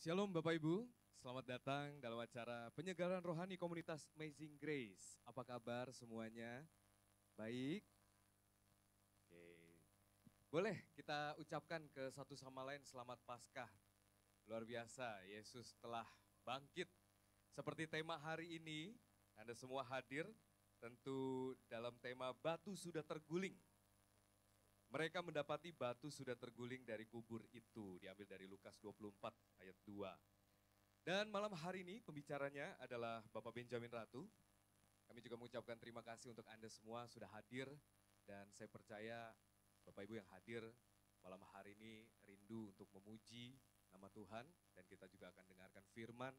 Shalom Bapak Ibu, selamat datang dalam acara penyegaran rohani komunitas Amazing Grace. Apa kabar semuanya? Baik? Oke. Boleh kita ucapkan ke satu sama lain selamat Paskah. Luar biasa, Yesus telah bangkit. Seperti tema hari ini, Anda semua hadir tentu dalam tema batu sudah terguling. Mereka mendapati batu sudah terguling dari kubur itu, diambil dari Lukas 24 ayat 2. Dan malam hari ini pembicaranya adalah Bapak Benjamin Ratu. Kami juga mengucapkan terima kasih untuk Anda semua sudah hadir. Dan saya percaya Bapak Ibu yang hadir malam hari ini rindu untuk memuji nama Tuhan. Dan kita juga akan dengarkan firman.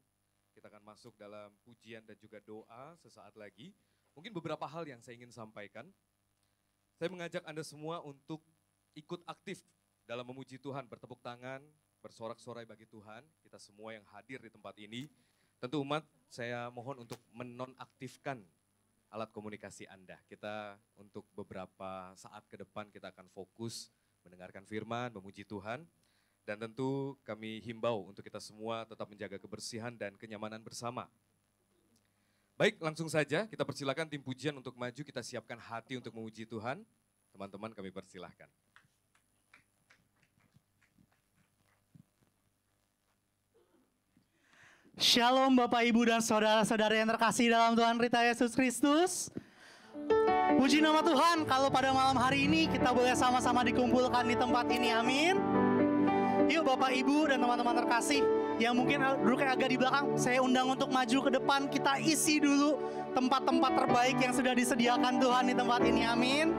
Kita akan masuk dalam pujian dan juga doa sesaat lagi. Mungkin beberapa hal yang saya ingin sampaikan. Saya mengajak Anda semua untuk ikut aktif dalam memuji Tuhan, bertepuk tangan, bersorak-sorai bagi Tuhan. Kita semua yang hadir di tempat ini, tentu umat saya mohon untuk menonaktifkan alat komunikasi Anda. Kita untuk beberapa saat ke depan kita akan fokus mendengarkan firman, memuji Tuhan. Dan tentu kami himbau untuk kita semua tetap menjaga kebersihan dan kenyamanan bersama. Baik, langsung saja kita persilakan tim pujian untuk maju, kita siapkan hati untuk memuji Tuhan. Teman-teman kami persilahkan. Shalom Bapak Ibu dan saudara-saudara yang terkasih dalam Tuhan kita Yesus Kristus. Puji nama Tuhan, kalau pada malam hari ini kita boleh sama-sama dikumpulkan di tempat ini, amin. Yuk Bapak Ibu dan teman-teman terkasih yang mungkin duduknya agak di belakang, saya undang untuk maju ke depan, kita isi dulu tempat-tempat terbaik yang sudah disediakan Tuhan di tempat ini, amin.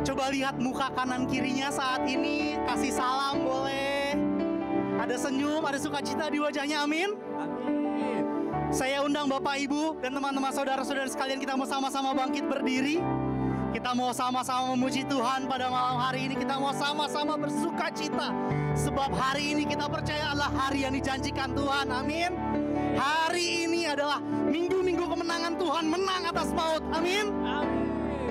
Coba lihat muka kanan kirinya saat ini, kasih salam boleh. Ada senyum, ada sukacita di wajahnya, amin. Amin. Saya undang Bapak Ibu dan teman-teman saudara-saudara sekalian, kita mau sama-sama bangkit berdiri. Kita mau sama-sama memuji Tuhan pada malam hari ini. Kita mau sama-sama bersukacita. Sebab hari ini kita percaya adalah hari yang dijanjikan Tuhan. Amin. Hari ini adalah minggu-minggu kemenangan Tuhan. Menang atas maut. Amin.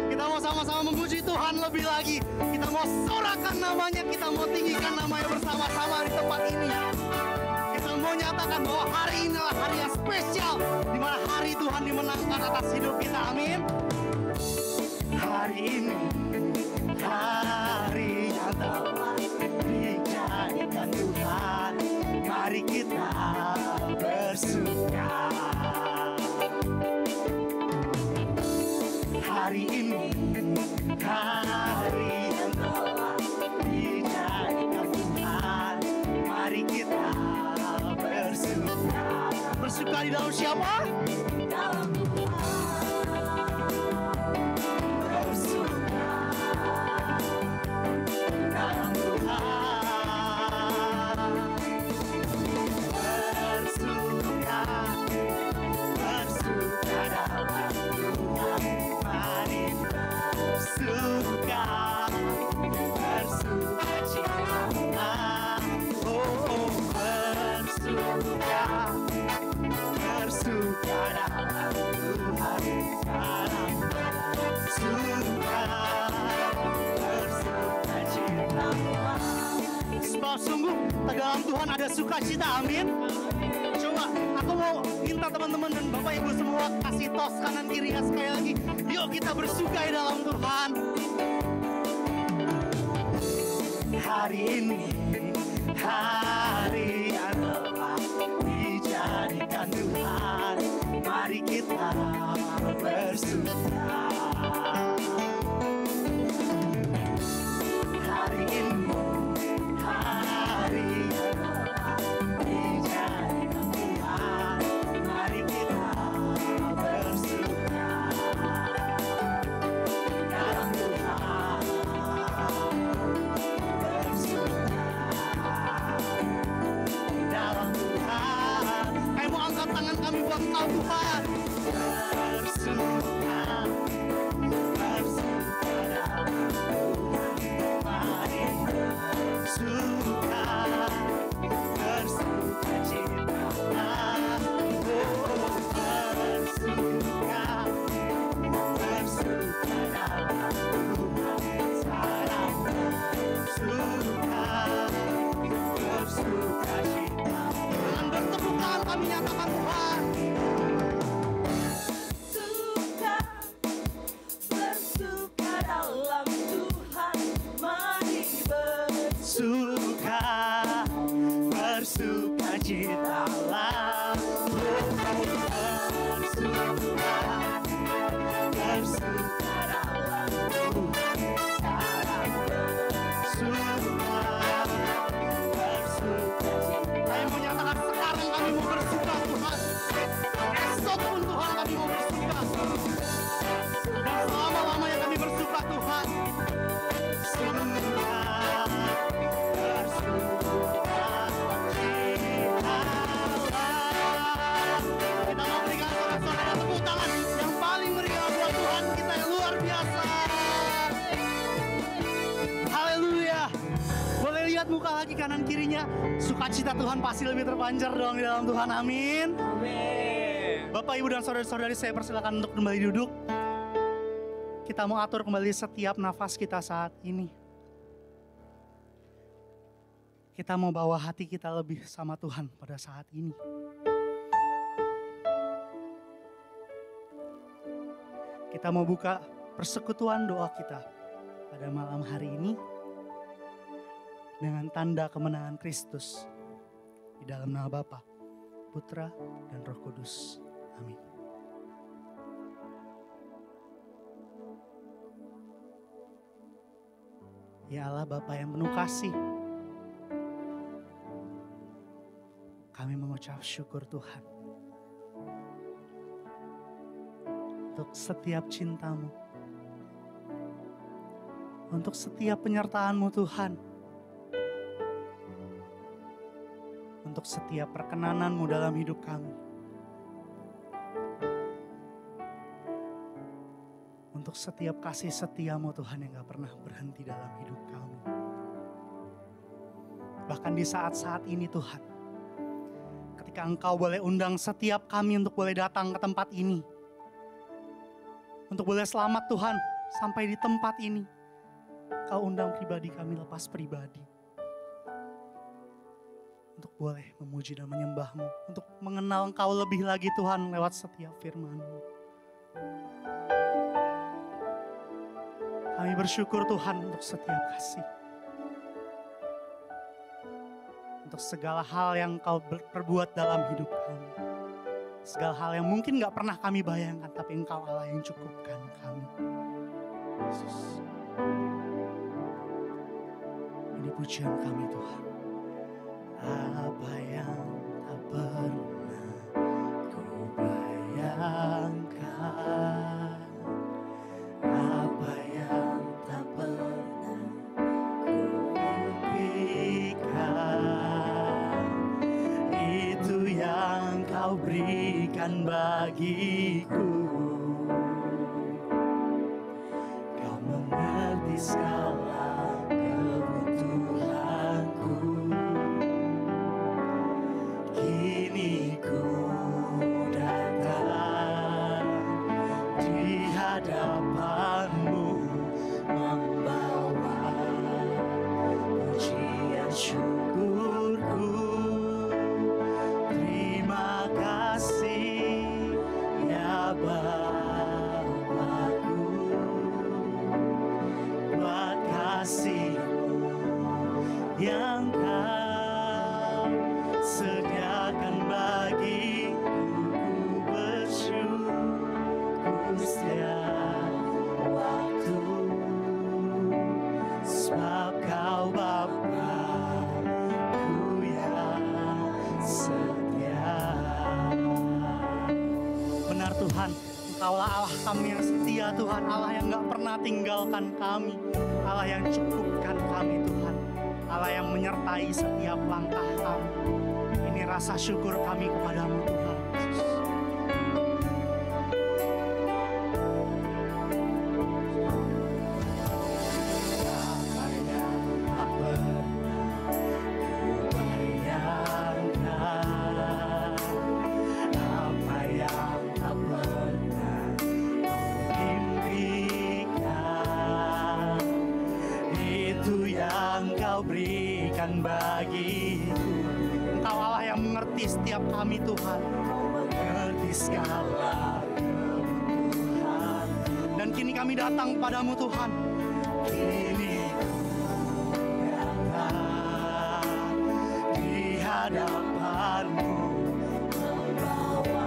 Kita mau sama-sama memuji Tuhan lebih lagi. Kita mau sorakan namanya. Kita mau tinggikan namanya bersama-sama di tempat ini. Kita mau nyatakan bahwa hari ini adalah hari yang spesial. Di mana hari Tuhan dimenangkan atas hidup kita. Amin. Hari ini, hari yang telah dijadikan Tuhan, mari kita bersuka. Hari ini, hari yang telah dijadikan Tuhan, mari kita bersuka. Bersuka di dalam siapa? Dalam Tuhan. Sebab sungguh dalam Tuhan ada sukacita, amin. Coba aku mau minta teman-teman dan Bapak Ibu semua kasih tos kanan kirinya sekali lagi. Yuk kita bersuka di dalam Tuhan. Hari ini, hari yang telah dijadikan Tuhan, mari kita bersuka. Hari ini, hari yang telah dijadikan Tuhan, mari kita bersuka dalam Tuhan, bersuka dalam Tuhan. Kami mau angkat tangan kami buat Engkau Tuhan. Bersuka, bersuka dalam Tuhan, mari bersuka, bersuka cita. Oh, bersuka, bersuka dalam Tuhan. Sekarang bersuka, bersuka bersukacitalah, bersuka dalam Tuhan sekarang, saya mau nyatakan sekarang kami mau bersuka Tuhan, esok pun Tuhan kami mau bersuka, dan selama-lamanya kami bersuka Tuhan. Kita mau berikan saudara-saudara tepuk tangan yang paling meriah buat Tuhan kita yang luar biasa. Haleluya. Boleh lihat muka lagi kanan kirinya. Sukacita Tuhan pasti lebih terpancar dong di dalam Tuhan. Amin. Amin. Bapak, Ibu, dan saudara-saudari, saya persilakan untuk kembali duduk. Kita mau atur kembali setiap nafas kita saat ini. Kita mau bawa hati kita lebih sama Tuhan pada saat ini. Kita mau buka persekutuan doa kita pada malam hari ini dengan tanda kemenangan Kristus di dalam nama Bapa, Putra, dan Roh Kudus. Amin. Ya Allah, Bapa yang penuh kasih, kami mengucap syukur Tuhan untuk setiap cinta-Mu, untuk setiap penyertaan-Mu Tuhan, untuk setiap perkenanan-Mu dalam hidup kami, untuk setiap kasih setia-Mu Tuhan yang gak pernah berhenti dalam hidup kami. Bahkan di saat-saat ini Tuhan, ketika Engkau boleh undang setiap kami untuk boleh datang ke tempat ini, untuk boleh selamat Tuhan sampai di tempat ini, Kau undang pribadi kami lepas pribadi, untuk boleh memuji dan menyembah-Mu, untuk mengenal Engkau lebih lagi Tuhan lewat setiap firman-Mu. Kami bersyukur Tuhan untuk setiap kasih, untuk segala hal yang Kau perbuat dalam hidup kami. Segala hal yang mungkin gak pernah kami bayangkan, tapi Engkau Allah yang cukupkan kami. Yesus, ini pujian kami Tuhan. Apa yang tak pernah ku bayangkan, apa yang tak pernah ku mimpikan, itu yang Kau berikan bagiku. Kau mengerti segala kebutuhanku. Kini ku datang di hadapan-Mu, membawa pujian syukurku. Terima kasih ya Bapa-Ku, buat kasih-Mu yang Kau sediakan bagiku. Ku bersyukur setiap waktu, sebab Kau Bapa-Ku yang setia. Benar Tuhan, Engkaulah Allah kami yang setia Tuhan, Allah yang gak pernah tinggalkan kami, Allah yang cukupkan kami Tuhan, Allah yang menyertai setiap langkah kami. Ini rasa syukur kami kepadamu Tuhan Yesus. Berikan bagiku. Engkau Allah yang mengerti setiap kami Tuhan, mengerti segala kebutuhan. Dan kini kami datang padamu Tuhan. Kini ku datang di hadapan-Mu, membawa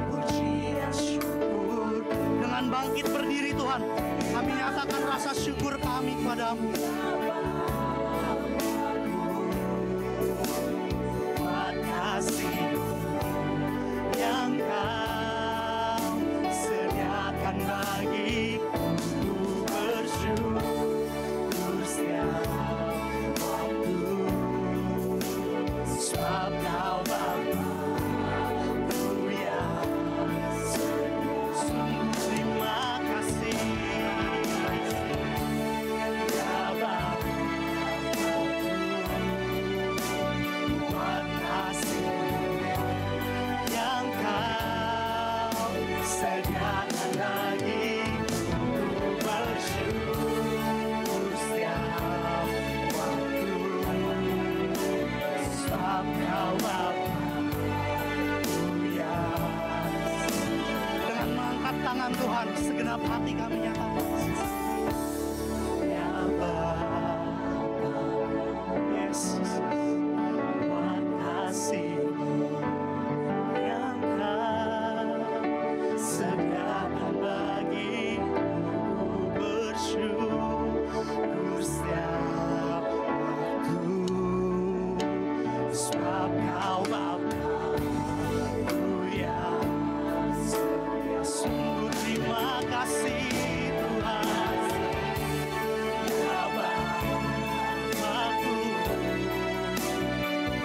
pujian syukur. Dengan bangkit berdiri Tuhan, kami nyatakan rasa syukur kami kepada-Mu. Buat kasih yang Kau sediakan bagiku, bersyukur setiap waktu. Sebab Kau Bapa-Ku yang sungguh terima kasih. Ya Bapa-Ku, buat kasih yang Kau sediakan bagiku, bersyukur setiap waktu. Sebab Kau Bapa-Ku yang. Dengan mengangkat tangan Tuhan, segenap hati kami nyatakan, ya Bapa, Yesus, buat kasih-Mu yang Kau sediakan bagiku, bersyukur setiap waktu. Sebab Kau Bapa-Ku yang setia, sungguh terima kasih Tuhan. Ya Bapa-Ku,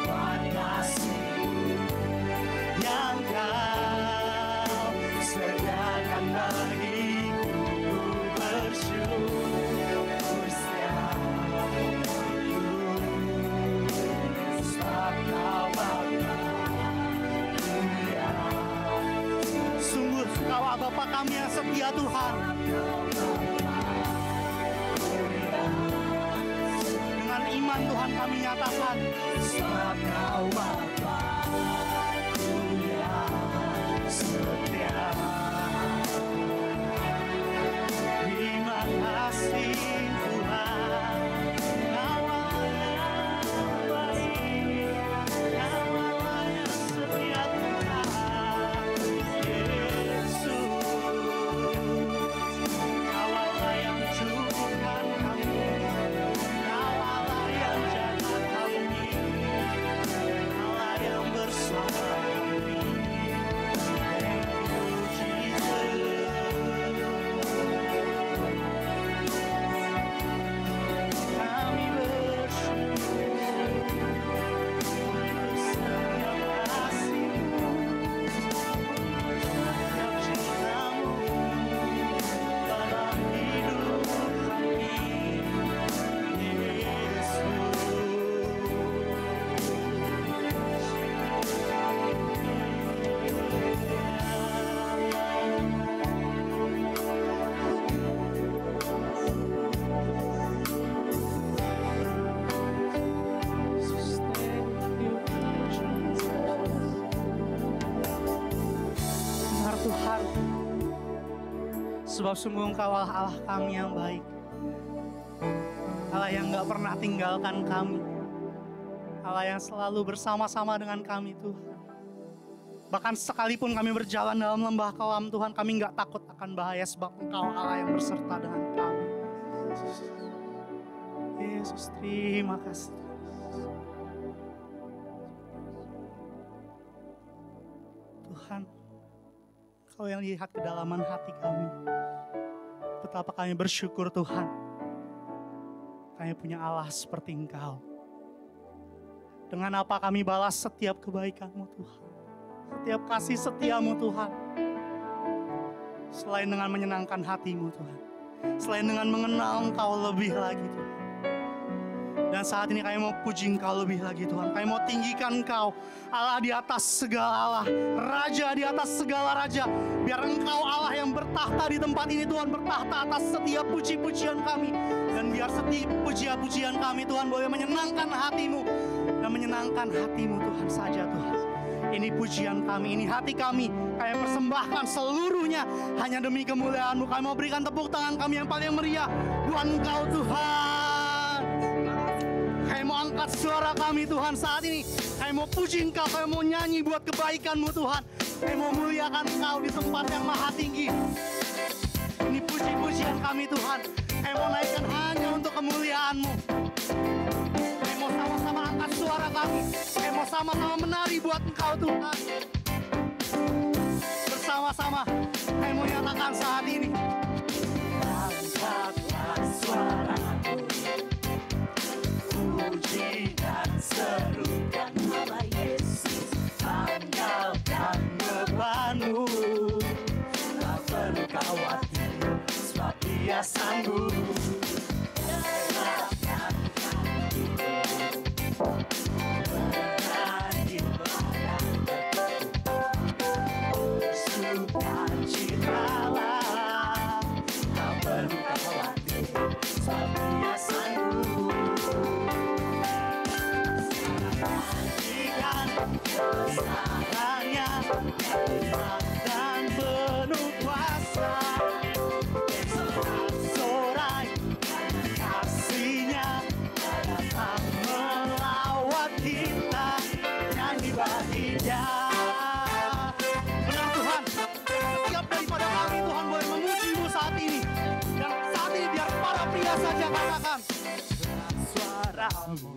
buat kasih-Mu yang Kau sediakan bagiku, bersyukur setiap waktu. Sebab Kau Bapa-Ku yang. Sungguh Kau Bapa kami yang setia Tuhan. Dengan iman Tuhan kami nyatakan, sebab Kau Bapa-Ku yang setia. Terima kasih Tuhan, Kau Allah yang baik, Kau Allah yang setia Tuhan. Yesus, Kau Allah yang cukupkan kami, Kau Allah yang jaga kami, Allah yang bersama kami. Thank you Jesus. Kami bersyukur setiap kasih-Mu, setiap cinta-Mu dalam hidup kami, Yesus. Benar Tuhan, sebab sungguh Engkau Allah kami yang baik, Allah yang gak pernah tinggalkan kami, Allah yang selalu bersama-sama dengan kami Tuhan. Bahkan sekalipun kami berjalan dalam lembah kelam Tuhan, kami gak takut akan bahaya, sebab Engkau Allah yang berserta dengan kami. Yesus, terima kasih. Tuhan, Kau yang lihat kedalaman hati kami. Betapa kami bersyukur Tuhan, kami punya Allah seperti Engkau. Dengan apa kami balas setiap kebaikan-Mu Tuhan, setiap kasih setia-Mu Tuhan. Selain dengan menyenangkan hati-Mu Tuhan, selain dengan mengenal Engkau lebih lagi Tuhan. Dan saat ini kami mau puji Engkau lebih lagi Tuhan. Kami mau tinggikan Engkau, Allah di atas segala Allah, Raja di atas segala Raja. Biar Engkau Allah yang bertahta di tempat ini Tuhan, bertahta atas setiap puji-pujian kami. Dan biar setiap pujian-pujian kami Tuhan boleh menyenangkan hati-Mu. Dan menyenangkan hati-Mu Tuhan saja Tuhan. Ini pujian kami, ini hati kami. Kami persembahkan seluruhnya hanya demi kemuliaan-Mu. Kami mau berikan tepuk tangan kami yang paling meriah buat Engkau Tuhan. Kami mau angkat suara kami Tuhan saat ini. Kami mau puji Engkau, kami mau nyanyi buat kebaikan-Mu Tuhan. Kami mau muliakan Engkau di tempat yang maha tinggi. Ini puji-pujian kami Tuhan. Kami mau naikkan hanya untuk kemuliaan-Mu. Kami mau sama-sama angkat suara kami. Kami mau sama-sama menari buat Engkau Tuhan. Bersama-sama kami mau nyatakan saat ini. Angkatlah suaramu, puji dan serukan nama Yesus. Tanggalkan bebanmu, tak perlu khawatir, sebab Dia sanggup. Serahkan hatimu, berakhir pada sukacitalah, tak perlu khawatir, sebab Dia sanggup. Saksikan kebesarannya, hebat dan penuh kuasa. Sorak-sorai kasih-Nya datang melawat kita, nyanyi bagi Dia. Benar Tuhan, setiap daripada kami Tuhan boleh memuji-Mu saat ini. Dan saat ini biar para pria saja katakan, suaramu,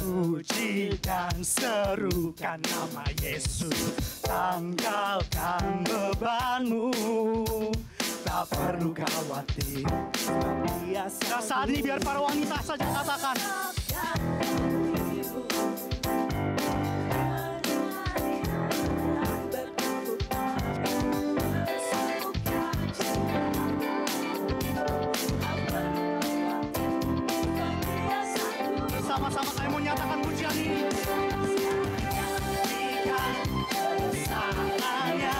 puji dan serukan nama Yesus. Tanggalkan bebanmu, tak perlu khawatir, sebab Dia sanggup. Dan saat ini biar para wanita saja katakan, sama-sama kami mau nyatakan pujian ini. Kebesarannya,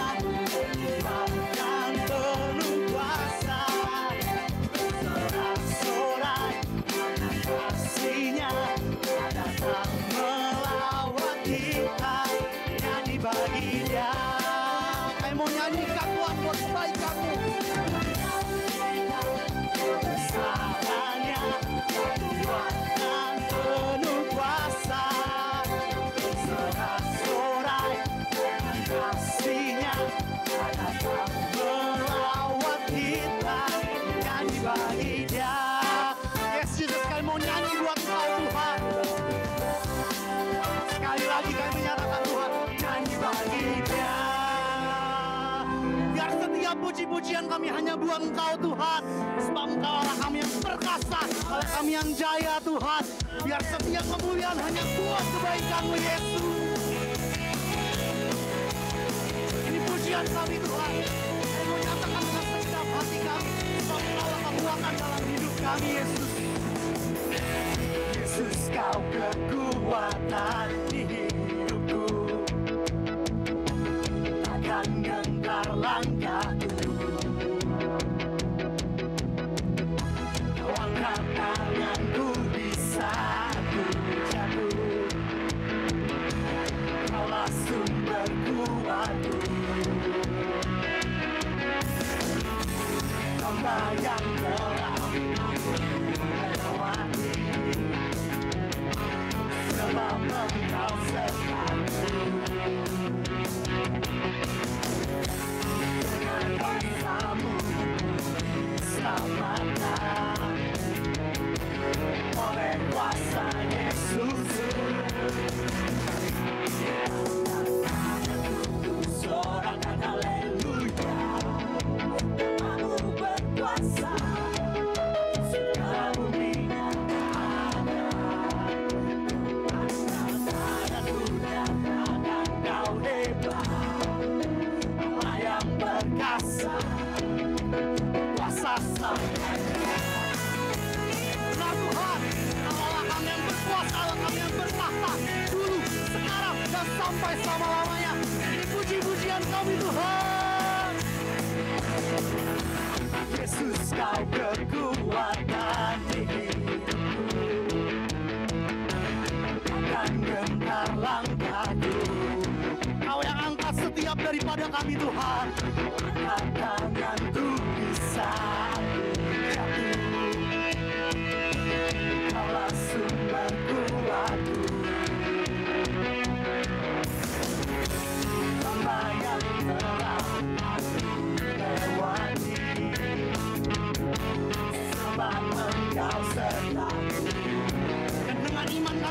hebat dan penuh kuasa. Sorak-sorai kasih-Nya datang melawat kita, nyanyi bagi Dia. Kami mau nyanyikan Tuhan buat kebaikan-Mu. Kebesarannya, hebat dan penuh kuasa. Sorak-sorai kasih-Nya datang melawat kita, nyanyi bagi Dia. Yes Jesus, kami mau nyanyi buat Engkau Tuhan. Sekali lagi kami menyatakan Tuhan, nyanyi bagi Dia. Biar setiap puji-pujian kami hanya buat Engkau Tuhan. Sebab Engkau Allah kami yang perkasa, Allah kami yang jaya Tuhan. Biar setiap kemuliaan hanya buat kebaikan-Mu Yesus. Ini pujian kami Tuhan. Kami mau nyatakan dengan segenap hati kami, sebab Engkau Allah kekuatan dalam hidup kami Yesus. Yesus, Kau kekuatan di hidupku, takkan gentar langkahku. Kau angkat tanganku di saat ku jatuh, Kaulah sumber kuatku. Kau yang telah melewati, sebab Engkau sertaku. Dengan kuasa-Mu selamatkan, oleh kuasa Yesus. Sorakan haleluya, Namamu berkuasa, segala bumi dan ada. Tangan dunia dan Kau hebat, Allah yang perkasa, kuasa sampai. Nah Tuhan, Allah kami yang berkuasa, Allah kami yang bertahta, dulu, sekarang, dan sampai selama-lamanya. Ini puji-pujian kami Tuhan. Yesus, Kau kekuatan di hidupku, takkan gentar langkahku. Kau yang angkat setiap daripada kami Tuhan. Angkat tangan tuh bisa jatuh, Kaulah sumber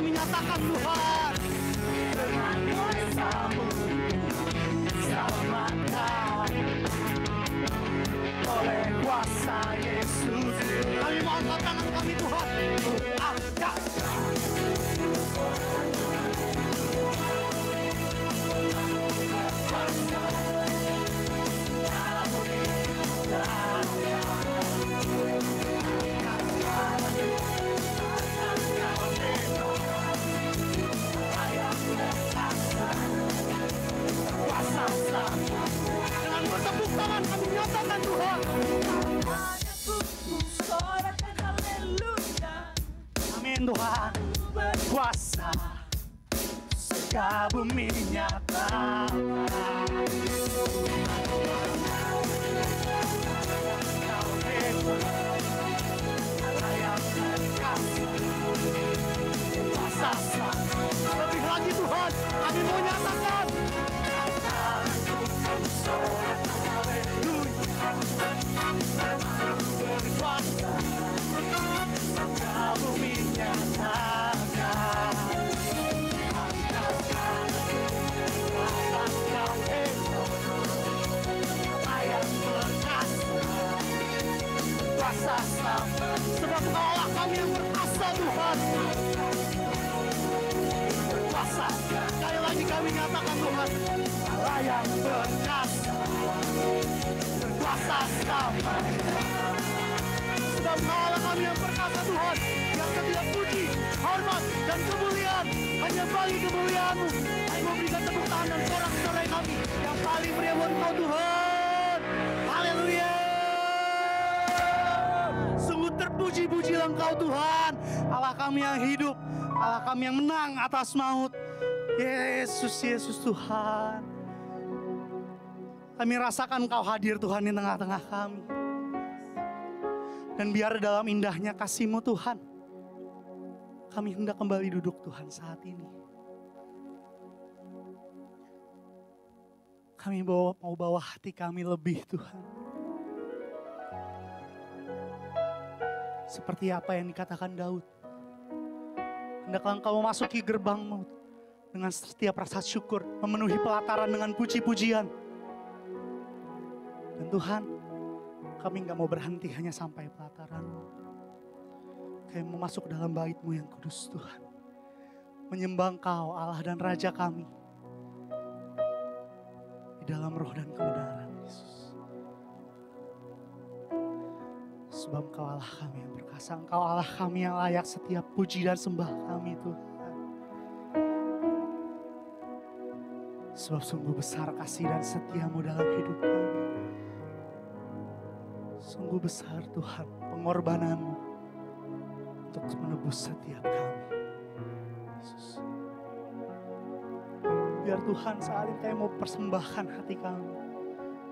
kami nyatakan Tuhan. Dengan kuasa-Mu selamatkan oleh kuasa Yesus. Kami mohon tangan kami Tuhan. Angkat. Dengan bertepuk tangan kami nyatakan Tuhan. Amin Tuhan. Kuasa surga bumi nyata. Lebih lagi Tuhan, kami mau nyatakan. Bumi nyatakan. Ayat berkasa, kuasa sama. Sebab Kaulah kami yang berkuasa Tuhan. Berkuasa. Sekali lagi kami nyatakan Tuhan. Allah yang berkuasa, berkuasa sama. Sebab Kaulah kami yang berkuasa Tuhan, yang setiap puji, hormat, dan kemuliaan hanya bagi kemuliaan-Mu. Kami memberikan tepuk tangan dan sorak-sorai kami yang paling meriah buat Engkau Tuhan. Haleluya. Sungguh terpuji-pujilah Engkau Tuhan, Allah kami yang hidup, Allah kami yang menang atas maut. Yesus, Yesus Tuhan. Kami rasakan Engkau hadir Tuhan di tengah-tengah kami. Dan biar dalam indahnya kasih-Mu Tuhan, kami hendak kembali duduk Tuhan saat ini. Kami mau bawa hati kami lebih Tuhan. Seperti apa yang dikatakan Daud. Hendaklah Engkau memasuki gerbang maut dengan setiap rasa syukur, memenuhi pelataran dengan puji-pujian. Dan Tuhan, kami gak mau berhenti hanya sampai pelataran-Mu. Kami mau masuk dalam bait-Mu yang kudus Tuhan. Menyembah Engkau Allah dan Raja kami. Di dalam roh dan kebenaran Yesus. Sebab Engkau Allah kami yang berkuasa. Engkau Allah kami yang layak setiap puji dan sembah kami Tuhan. Sebab sungguh besar kasih dan setia-Mu dalam hidup kami. Sungguh besar Tuhan pengorbanan-Mu untuk menebus setiap kami. Yesus. Biar Tuhan saat ini kami mau persembahkan hati kami,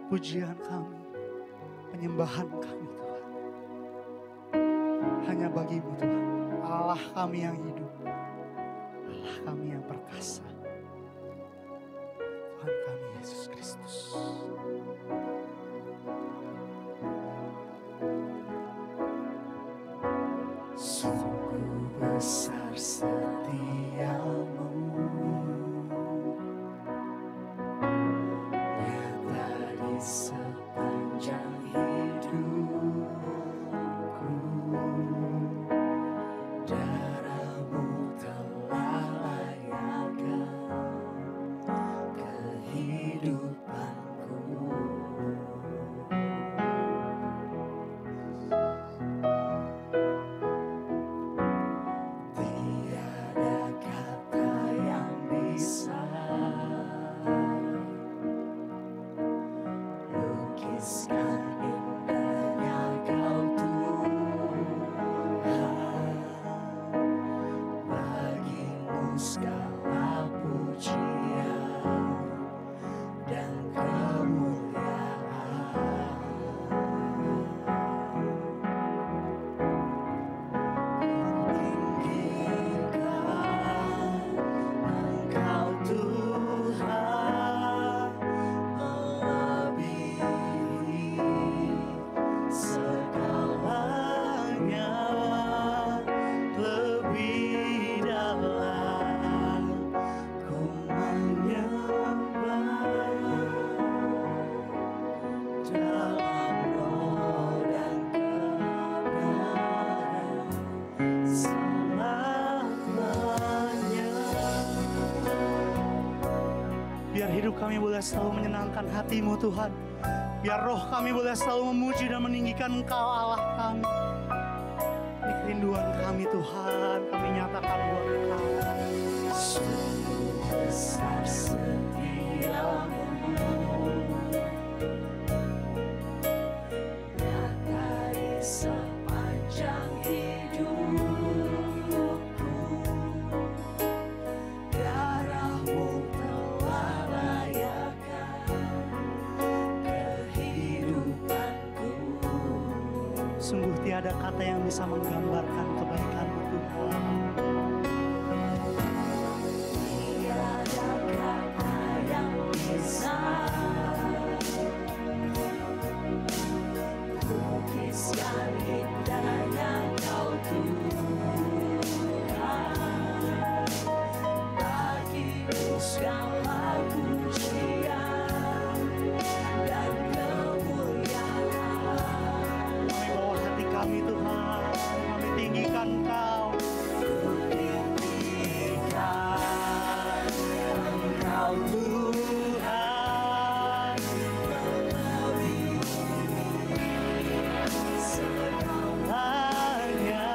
pujian kami, penyembahan kami Tuhan. Hanya bagi-Mu Tuhan, Allah kami yang hidup, Allah kami yang perkasa. Tuhan kami Yesus Kristus. Sungguh besar setia-Mu, nyata di sepanjang hidupku. Darah-Mu telah layakkan kehidupanku. Lebih dalam Biar hidup kami boleh selalu menyenangkan hati-Mu Tuhan. Biar roh kami boleh selalu memuji dan meninggikan Engkau Allah kami. Ini kerinduan kami Tuhan, kami nyatakan buat Engkau. Sungguh besar setiamu, nyata di sepanjang hidupku. Darah-Mu telah layakan kehidupanku. Sungguh tiada kata yang bisa menggambarkan kebaikan-Mu Tuhan. Tiada kata yang bisa lukiskan indahnya Kau Tuhan. Bagi-Mu segala pujian dan kemuliaan. Kami bawa hati kami Tuhan, kami tinggikan Engkau. Tinggikan Engkau Tuhan, melebihi Segalanya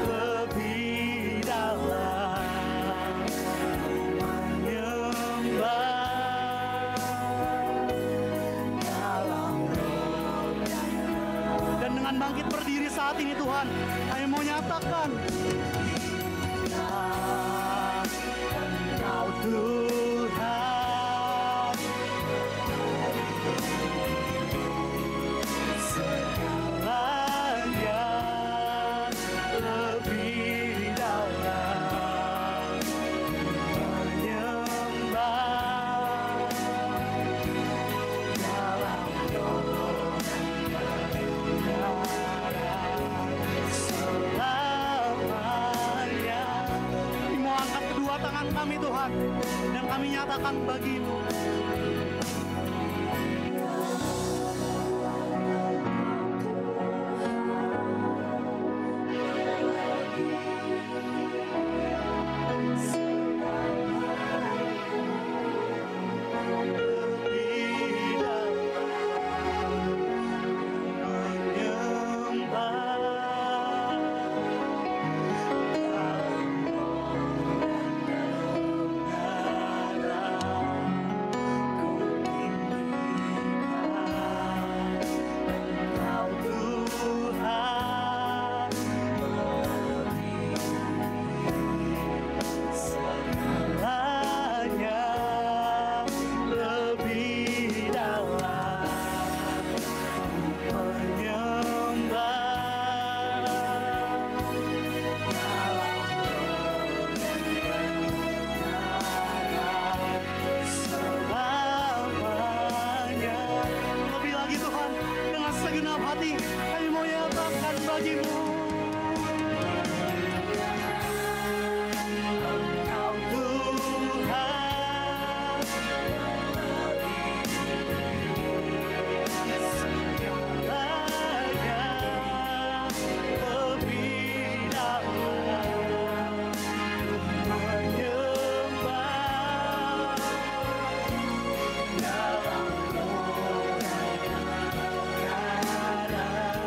lebih dalam menyembah dalam roh dan dengan bangkit berdiri saat ini Tuhan, kami mau nyatakan Engkau Tuhan, segalanya lebih dalam menyembah dalam roh selamanya. Kami mau angkat kedua tangan kami Tuhan, dan kami nyatakan bagi-Mu. Lebih dalam menyembah Engkau Tuhan, segalanya lebih dalam menyembah selamanya. Lebih lagi Tuhan, dengan segenap hati kami mau nyatakan bagi-Mu. Engkau Tuhan, segalanya lebih dalam menyembah dalam roh dan darah.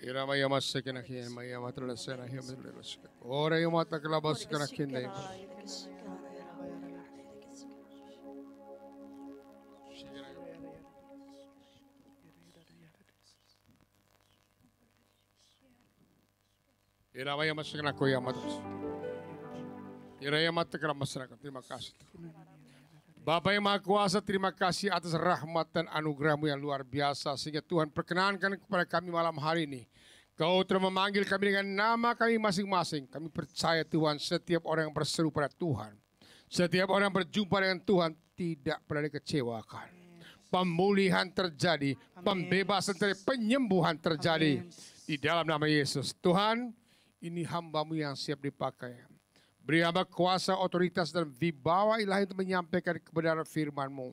Iramaya masekinakin, maya matulasan, maya matulasan. Ora yung mata kalabas kinakin na yun. Iramaya masekinaku ya matus. Iraya mata kalabas kinakin. Terima kasih. Bapak yang Maha Kuasa, terima kasih atas rahmat dan anugerah-Mu yang luar biasa. Sehingga Tuhan perkenankan kepada kami malam hari ini. Kau telah memanggil kami dengan nama kami masing-masing. Kami percaya Tuhan, setiap orang yang berseru pada Tuhan, setiap orang yang berjumpa dengan Tuhan tidak pernah dikecewakan. Pemulihan terjadi, pembebasan terjadi, penyembuhan terjadi. Di dalam nama Yesus. Tuhan, ini hamba-Mu yang siap dipakai. Beri hamba kuasa, otoritas, dan wibawa ilahi untuk menyampaikan kebenaran firman-Mu.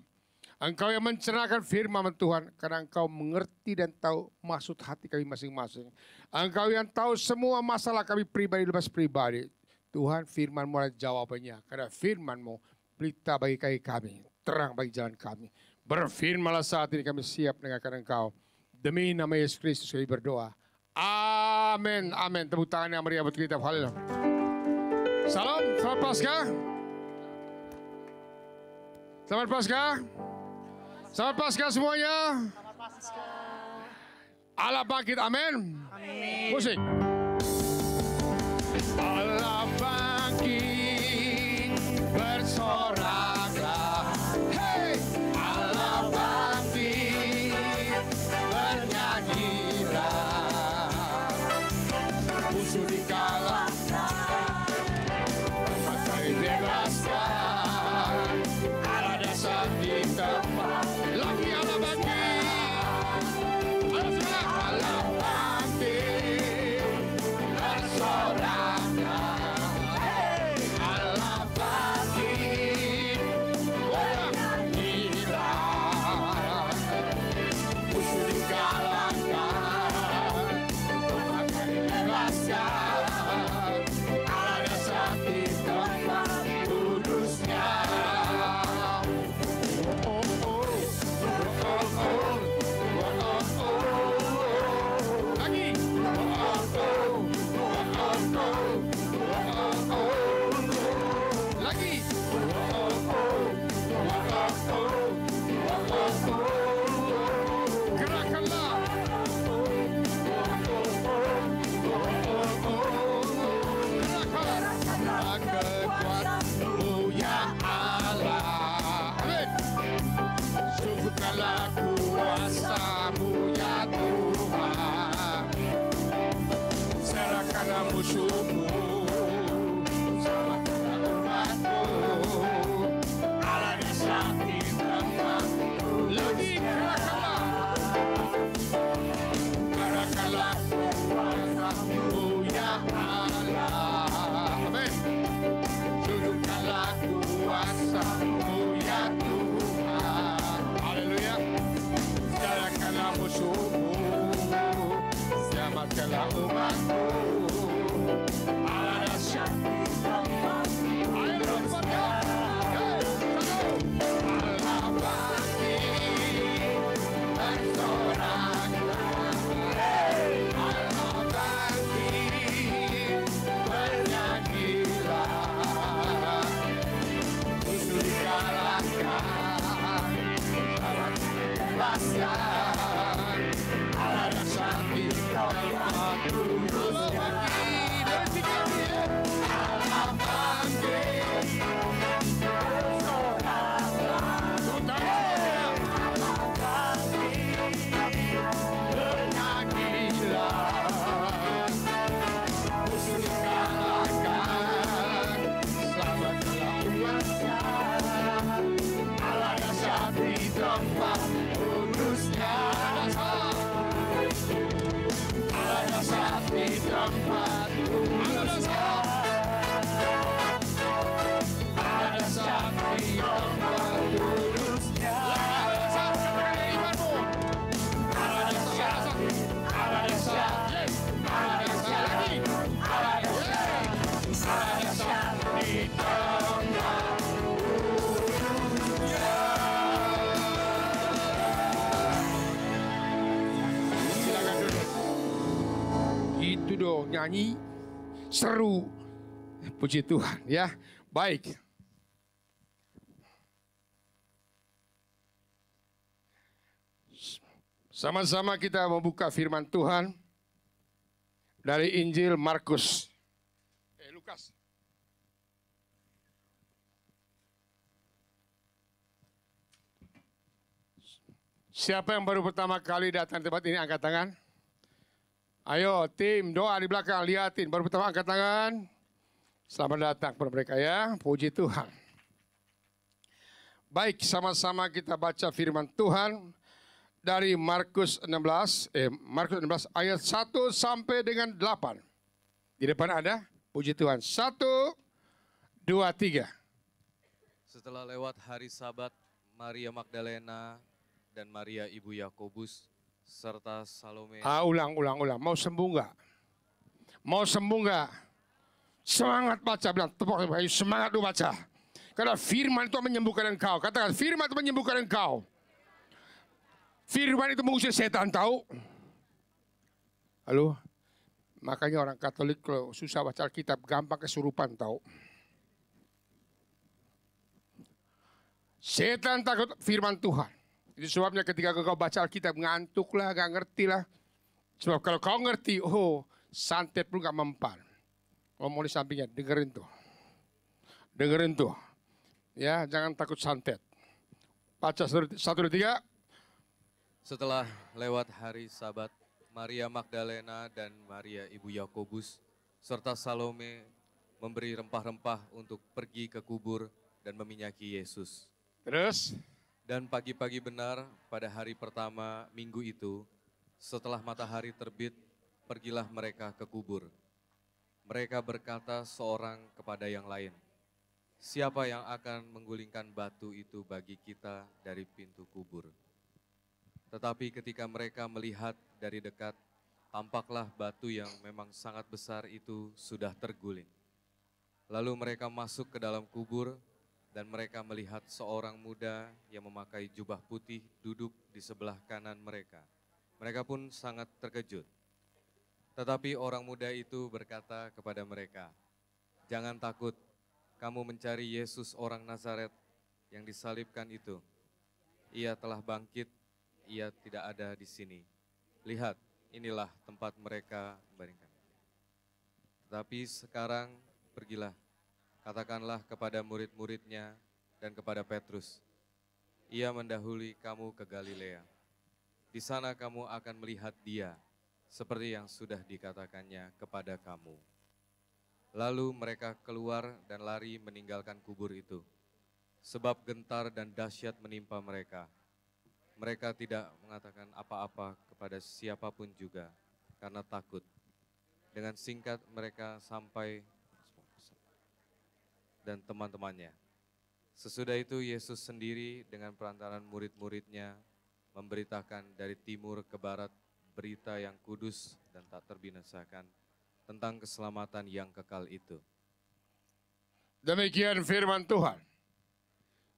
Engkau yang mencerahkan firman Tuhan, karena Engkau mengerti dan tahu maksud hati kami masing-masing. Engkau yang tahu semua masalah kami pribadi lepas pribadi. Tuhan, firman-Mu adalah jawabannya. Karena firman-Mu berita bagi kami, terang bagi jalan kami. Berfirmanlah saat ini, kami siap mendengarkan Engkau. Demi nama Yesus Kristus kami berdoa. Amin, amin. Tepuk tangan yang meriah buat kita. Haleluya. Salam, selamat Paskah. Selamat Paskah. Selamat Paskah semuanya. Allah bangkit, amin. Musik. Allah bangkit, bersoraklah. Hey, Allah bangkit, bernyanyilah. Musuh dikalahkan, pakai bebaskan. Allah dasar di tempat. Lagi Allah bangkit. Allah bangkit, bersoraklah. Allah bangkit, bernyanyilah. Musuh dikalahkan, pakai bebaskan. Allah dasar di tempat kudusnya. Lagi. Lagi. Gerakanlah. Gerakanlah kekuatan-Mu ya Allah. Amin. Sungguhkanlah kuasa-Mu ya Tuhan. Serahkanlah musuh-Mu, selamatkanlah umat-Mu. Allah dasar di tempat. Lagi gerakanlah. Gerakanlah kuasa-Mu ya Allah. Amin. Sungguhkanlah kuasa-Mu ya Tuhan. Haleluya. Serahkanlah musuh-Mu, selamatkanlah umat-Mu. Allah dasar di tempat. Ayo cepatkan. Allah bangkit, bersoraklah. Allah bangkit, bernyanyilah. Musuh dikalahkan, Allah bebaskan. Allah dasar di tempat kudusnya. Allah bangkit, bernyanyilah. Musuh dikalahkan, selamatkanlah umat-Nya. Allah dasar di tempat kudusnya. untuk nyanyi, seru, puji Tuhan ya. Baik. Sama-sama kita membuka firman Tuhan dari Injil Markus. Lukas. Siapa yang baru pertama kali datang tempat ini angkat tangan? Ayo tim doa di belakang liatin. Baru pertama angkat tangan. Selamat datang kepada mereka ya. Puji Tuhan. Baik, sama-sama kita baca firman Tuhan dari Markus 16 ayat 1 sampai dengan 8. Di depan ada, puji Tuhan. 1, 2, 3. Setelah lewat hari Sabat, Maria Magdalena dan Maria ibu Yakobus serta Salome. Ulang. Mau sembuh nggak? Mau sembuh nggak? Semangat baca, bilang tepuk, semangat lu baca. Karena firman itu menyembuhkan engkau. Katakan firman itu menyembuhkan engkau. Firman itu mengusir setan, tahu? Halo? Makanya orang Katolik kalau susah baca Alkitab gampang kesurupan, tahu? Setan takut firman Tuhan. Itu sebabnya ketika kau baca Alkitab ngantuk lah, gak ngerti lah. Sebab kalau kau ngerti, santet pun gak mempan. Ngomong di sampingnya, dengerin tuh. Dengerin tuh. Ya, jangan takut santet. Baca 1, 2, 3. Setelah lewat hari Sabat, Maria Magdalena dan Maria ibu Yakobus serta Salome memberi rempah-rempah untuk pergi ke kubur dan meminyaki Yesus. Terus? Dan pagi-pagi benar pada hari pertama minggu itu, setelah matahari terbit, pergilah mereka ke kubur. Mereka berkata seorang kepada yang lain, "Siapa yang akan menggulingkan batu itu bagi kita dari pintu kubur?" Tetapi ketika mereka melihat dari dekat, tampaklah batu yang memang sangat besar itu sudah terguling. Lalu mereka masuk ke dalam kubur dan mereka melihat seorang muda yang memakai jubah putih duduk di sebelah kanan mereka. Mereka pun sangat terkejut. Tetapi orang muda itu berkata kepada mereka, "Jangan takut, kamu mencari Yesus orang Nazaret yang disalibkan itu. Ia telah bangkit. Ia tidak ada di sini. Lihat, inilah tempat mereka membaringkan. Tetapi sekarang pergilah, katakanlah kepada murid-muridnya dan kepada Petrus. Ia mendahului kamu ke Galilea. Di sana kamu akan melihat dia, seperti yang sudah dikatakannya kepada kamu." Lalu mereka keluar dan lari meninggalkan kubur itu, sebab gentar dan dahsyat menimpa mereka. Mereka tidak mengatakan apa-apa kepada siapapun juga, karena takut. Dengan singkat mereka sampai dan teman-temannya. Sesudah itu Yesus sendiri dengan perantaran murid-muridnya memberitakan dari timur ke barat berita yang kudus dan tak terbinasakan tentang keselamatan yang kekal itu. Demikian firman Tuhan.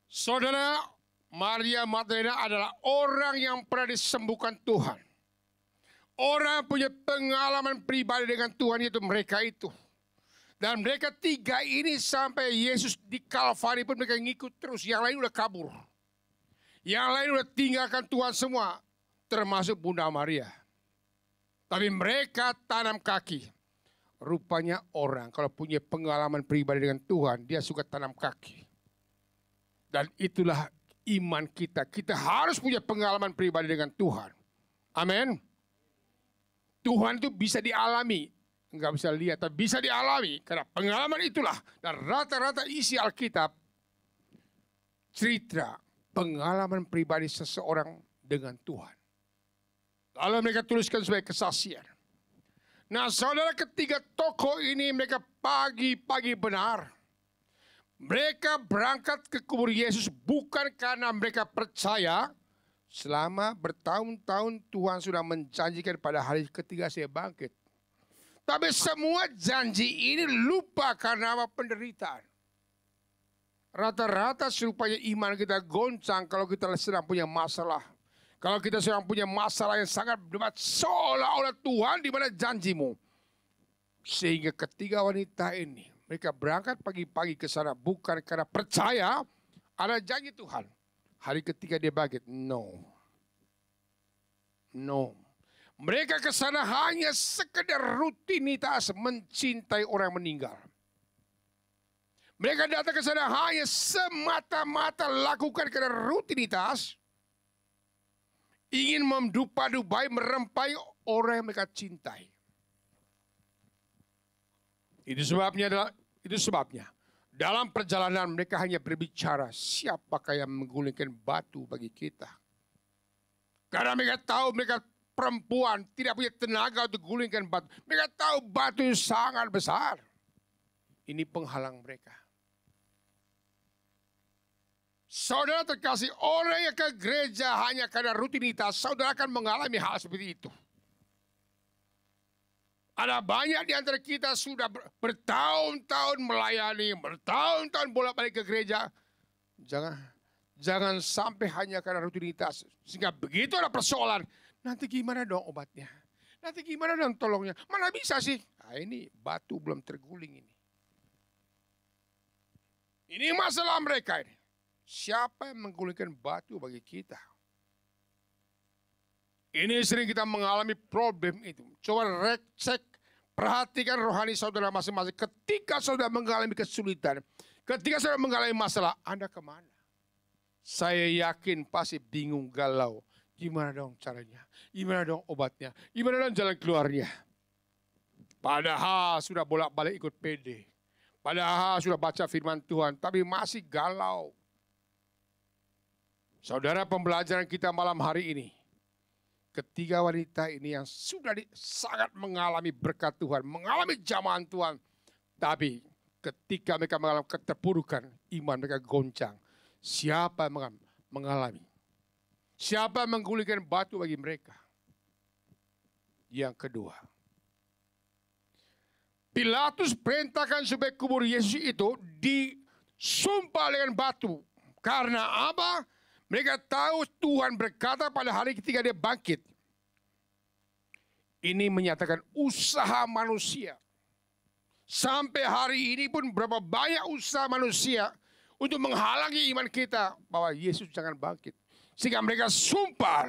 Saudara, Maria Magdalena adalah orang yang pernah disembuhkan Tuhan. Orang punya pengalaman pribadi dengan Tuhan, yaitu mereka itu. Dan mereka tiga ini sampai Yesus di Kalvari pun mereka ngikut terus. Yang lain udah kabur. Yang lain udah tinggalkan Tuhan semua. Termasuk Bunda Maria. Tapi mereka tanam kaki. Rupanya orang kalau punya pengalaman pribadi dengan Tuhan, dia suka tanam kaki. Dan itulah iman kita. Kita harus punya pengalaman pribadi dengan Tuhan. Amin. Tuhan itu bisa dialami. Enggak bisa lihat, tapi bisa dialami. Karena pengalaman itulah. Dan rata-rata isi Alkitab, cerita pengalaman pribadi seseorang dengan Tuhan. Lalu mereka tuliskan sebagai kesaksian. Nah, saudara, ketiga tokoh ini mereka pagi-pagi benar. Mereka berangkat ke kubur Yesus bukan karena mereka percaya selama bertahun-tahun Tuhan sudah menjanjikan pada hari ketiga saya bangkit. Tapi semua janji ini lupa karena apa? Penderitaan. Rata-rata supaya iman kita goncang kalau kita sedang punya masalah. Kalau kita sedang punya masalah yang sangat berat, seolah-olah Tuhan di mana janjimu. Sehingga ketiga wanita ini, mereka berangkat pagi-pagi ke sana bukan karena percaya ada janji Tuhan. Hari ketiga dia bangkit. No. Mereka ke sana hanya sekedar rutinitas mencintai orang meninggal. Mereka datang ke sana hanya semata-mata lakukan karena rutinitas. Ingin mendupa-dupai, merempai orang yang mereka cintai. Itu sebabnya dalam perjalanan mereka hanya berbicara siapakah yang menggulingkan batu bagi kita. Karena mereka tahu mereka perempuan tidak punya tenaga untuk gulingkan batu. Mereka tahu batu sangat besar. Ini penghalang mereka. Saudara terkasih, orang yang ke gereja hanya karena rutinitas, saudara akan mengalami hal seperti itu. Ada banyak di antara kita sudah bertahun-tahun melayani, bertahun-tahun bolak-balik ke gereja. Jangan sampai hanya karena rutinitas. Sehingga begitu ada persoalan, nanti gimana dong obatnya? Nanti gimana dong tolongnya? Mana bisa sih? Nah, ini batu belum terguling ini. Ini masalah mereka ini. Siapa yang menggulingkan batu bagi kita? Ini sering kita mengalami problem itu. Coba cek, perhatikan rohani saudara masing-masing. Ketika saudara mengalami kesulitan, ketika saudara mengalami masalah, Anda kemana? Saya yakin pasti bingung, galau. Gimana dong caranya? Gimana dong obatnya? Gimana dong jalan keluarnya? Padahal sudah bolak-balik ikut PD. Padahal sudah baca firman Tuhan, tapi masih galau. Saudara, pembelajaran kita malam hari ini. Ketiga wanita ini yang sudah sangat mengalami berkat Tuhan, mengalami jamahan Tuhan. Tapi ketika mereka mengalami keterpurukan, iman mereka goncang. Siapa yang mengalami? Siapa yang menggulingkan batu bagi mereka? Yang kedua, Pilatus perintahkan supaya kubur Yesus itu disumpah dengan batu. Karena apa? Mereka tahu Tuhan berkata pada hari ketiga dia bangkit. Ini menyatakan usaha manusia. Sampai hari ini pun berapa banyak usaha manusia untuk menghalangi iman kita bahwa Yesus jangan bangkit. Sehingga mereka sumpah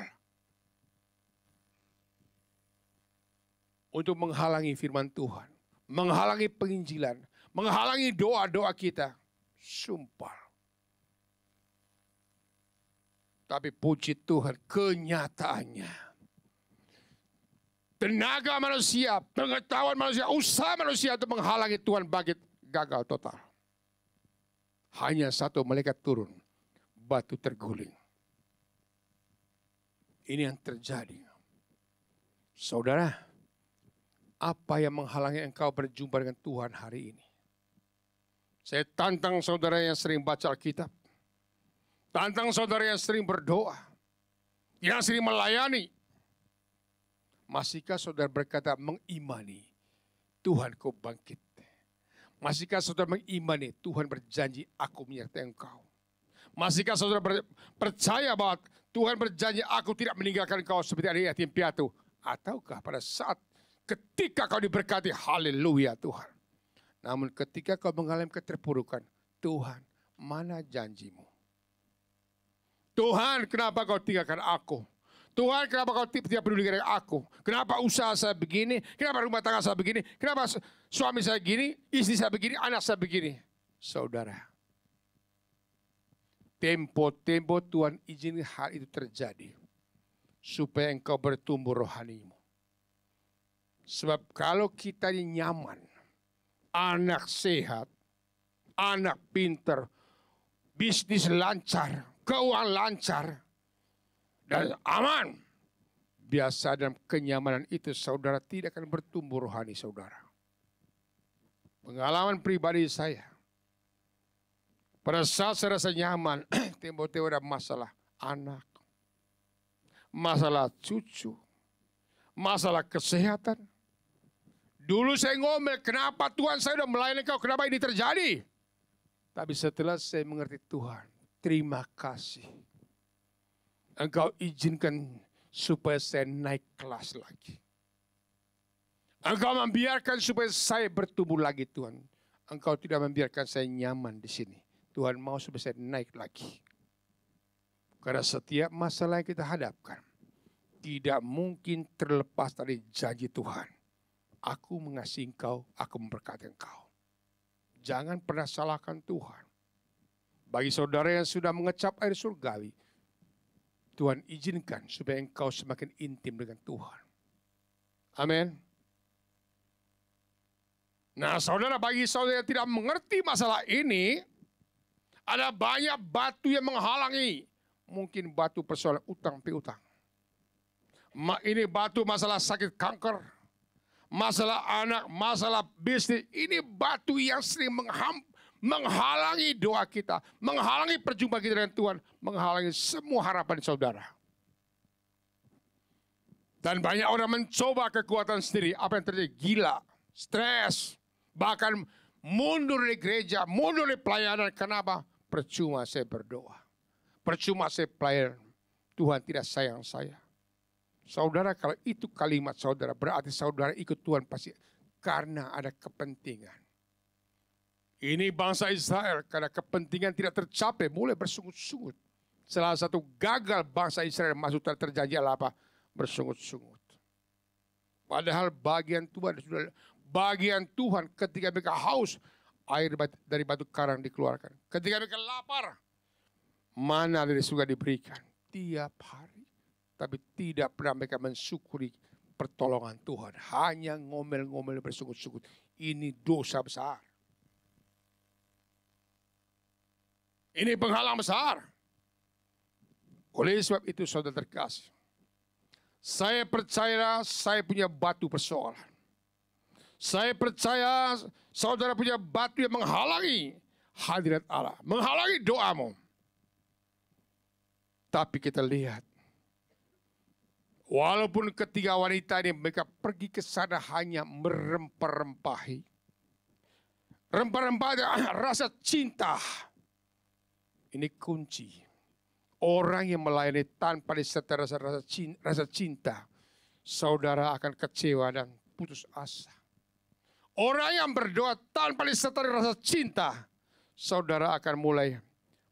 untuk menghalangi firman Tuhan. Menghalangi penginjilan. Menghalangi doa-doa kita. Sumpah. Tapi puji Tuhan, kenyataannya. Tenaga manusia, pengetahuan manusia, usaha manusia untuk menghalangi Tuhan bangkit gagal total. Hanya satu malaikat turun, batu terguling. Ini yang terjadi. Saudara, apa yang menghalangi engkau berjumpa dengan Tuhan hari ini? Saya tantang saudara yang sering baca Alkitab. Tantang saudara yang sering berdoa, yang sering melayani. Masihkah saudara berkata mengimani Tuhan kau bangkit? Masihkah saudara mengimani Tuhan berjanji aku menyertai engkau? Masihkah saudara percaya bahwa Tuhan berjanji aku tidak meninggalkan engkau seperti adik yatim piatu? Ataukah pada saat ketika kau diberkati, haleluya Tuhan. Namun ketika kau mengalami keterpurukan, Tuhan mana janjimu? Tuhan, kenapa kau tinggalkan aku? Tuhan, kenapa kau tidak peduli dengan aku? Kenapa usaha saya begini? Kenapa rumah tangga saya begini? Kenapa suami saya begini? Istri saya begini? Anak saya begini? Saudara, tempo-tempo Tuhan izinkan hal itu terjadi. Supaya engkau bertumbuh rohanimu. Sebab kalau kita ini nyaman, anak sehat, anak pinter, bisnis lancar, keuangan lancar, dan aman. Biasa dalam kenyamanan itu saudara tidak akan bertumbuh rohani saudara. Pengalaman pribadi saya. Pada saat saya rasa nyaman, tiba-tiba ada masalah anak, masalah cucu, masalah kesehatan. Dulu saya ngomel, kenapa Tuhan saya sudah melayani kau, kenapa ini terjadi? Tapi setelah saya mengerti Tuhan, terima kasih. Engkau izinkan supaya saya naik kelas lagi. Engkau membiarkan supaya saya bertumbuh lagi Tuhan. Engkau tidak membiarkan saya nyaman di sini. Tuhan mau supaya saya naik lagi. Karena setiap masalah yang kita hadapkan tidak mungkin terlepas dari janji Tuhan. Aku mengasihi engkau, aku memberkati engkau. Jangan pernah salahkan Tuhan. Bagi saudara yang sudah mengecap air surgawi, Tuhan izinkan supaya engkau semakin intim dengan Tuhan. Amin. Nah saudara, bagi saudara yang tidak mengerti masalah ini, ada banyak batu yang menghalangi. Mungkin batu persoalan utang piutang. Ini batu masalah sakit kanker, masalah anak, masalah bisnis. Ini batu yang sering menghalangi doa kita, menghalangi perjumpaan kita dengan Tuhan, menghalangi semua harapan saudara. Dan banyak orang mencoba kekuatan sendiri. Apa yang terjadi? Gila, stres, bahkan mundur dari gereja, mundur dari pelayanan. Kenapa? Percuma saya berdoa. Percuma saya pelayanan. Tuhan tidak sayang saya. Saudara, kalau itu kalimat saudara, berarti saudara ikut Tuhan pasti karena ada kepentingan. Ini bangsa Israel karena kepentingan tidak tercapai, mulai bersungut-sungut. Salah satu gagal bangsa Israel masuk terjanji adalah apa? Bersungut-sungut. Padahal bagian Tuhan ketika mereka haus, air dari batu karang dikeluarkan. Ketika mereka lapar, mana dari surga diberikan tiap hari. Tapi tidak pernah mereka mensyukuri pertolongan Tuhan. Hanya ngomel-ngomel bersungut-sungut. Ini dosa besar. Ini penghalang besar. Oleh sebab itu saudara terkasih, saya percaya saya punya batu persoalan. Saya percaya saudara punya batu yang menghalangi hadirat Allah. Menghalangi doamu. Tapi kita lihat, walaupun ketiga wanita ini mereka pergi ke sana hanya merempah-rempahi. Rempah-rempah rasa cinta. Ini kunci. Orang yang melayani tanpa disertai rasa cinta, saudara akan kecewa dan putus asa. Orang yang berdoa tanpa disertai rasa cinta, saudara akan mulai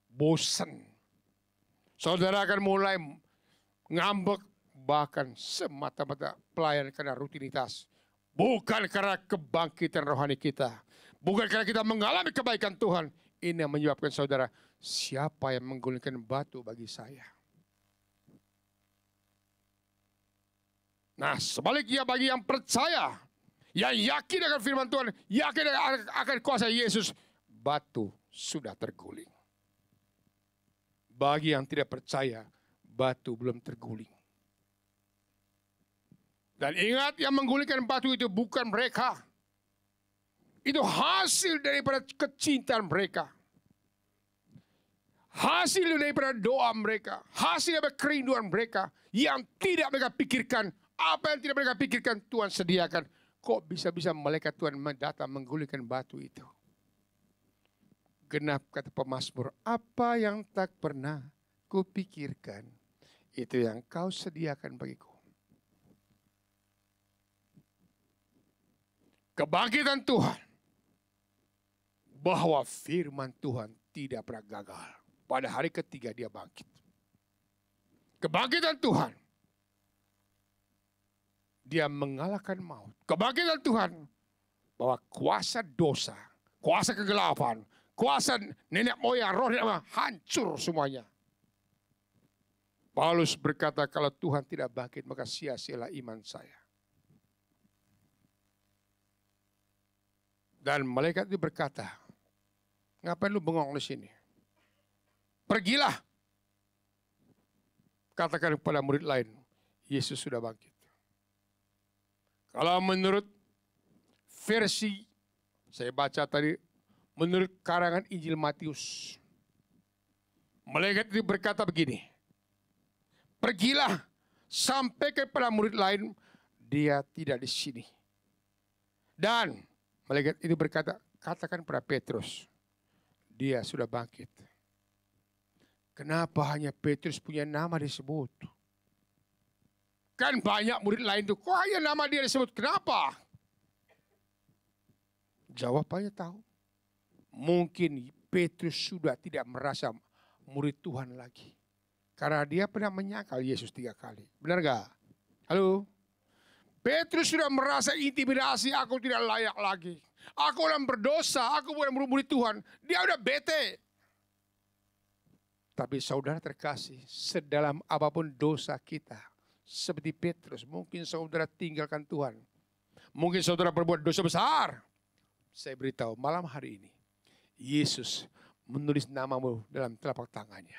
bosan. Saudara akan mulai ngambek, bahkan semata-mata pelayanan karena rutinitas. Bukan karena kebangkitan rohani kita. Bukan karena kita mengalami kebaikan Tuhan. Ini yang menyebabkan saudara, siapa yang menggulingkan batu bagi saya? Nah sebaliknya bagi yang percaya, yang yakin akan firman Tuhan, yakin akan kuasa Yesus, batu sudah terguling. Bagi yang tidak percaya, batu belum terguling. Dan ingat, yang menggulingkan batu itu bukan mereka. Itu hasil daripada kecintaan mereka. Hasil daripada doa mereka. Hasil daripada kerinduan mereka. Yang tidak mereka pikirkan. Apa yang tidak mereka pikirkan Tuhan sediakan. Kok bisa-bisa malaikat Tuhan datang menggulingkan batu itu. Genap kata pemazmur, apa yang tak pernah kupikirkan, itu yang kau sediakan bagiku. Kebangkitan Tuhan, bahwa firman Tuhan tidak pernah gagal. Pada hari ketiga dia bangkit. Kebangkitan Tuhan, dia mengalahkan maut. Kebangkitan Tuhan, bahwa kuasa dosa, kuasa kegelapan, kuasa nenek moyang, roh nenek moyang, hancur semuanya. Paulus berkata, kalau Tuhan tidak bangkit, maka sia-sialah iman saya. Dan malaikat itu berkata, ngapain lu bengong di sini? Pergilah. Katakan kepada murid lain, Yesus sudah bangkit. Kalau menurut versi, saya baca tadi, menurut karangan Injil Matius, malaikat itu berkata begini, pergilah sampai kepada murid lain, dia tidak di sini. Dan malaikat itu berkata, katakan pada Petrus, dia sudah bangkit. Kenapa hanya Petrus punya nama disebut? Kan banyak murid lain itu, kok hanya nama dia disebut? Kenapa? Jawabannya tahu. Mungkin Petrus sudah tidak merasa murid Tuhan lagi. Karena dia pernah menyangkal Yesus 3 kali. Benar gak? Halo? Petrus sudah merasa intimidasi, aku tidak layak lagi. Aku orang berdosa, aku bukan murid Tuhan. Dia udah bete. Tapi saudara terkasih, sedalam apapun dosa kita, seperti Petrus, mungkin saudara tinggalkan Tuhan. Mungkin saudara berbuat dosa besar. Saya beritahu malam hari ini, Yesus menulis namamu dalam telapak tangannya.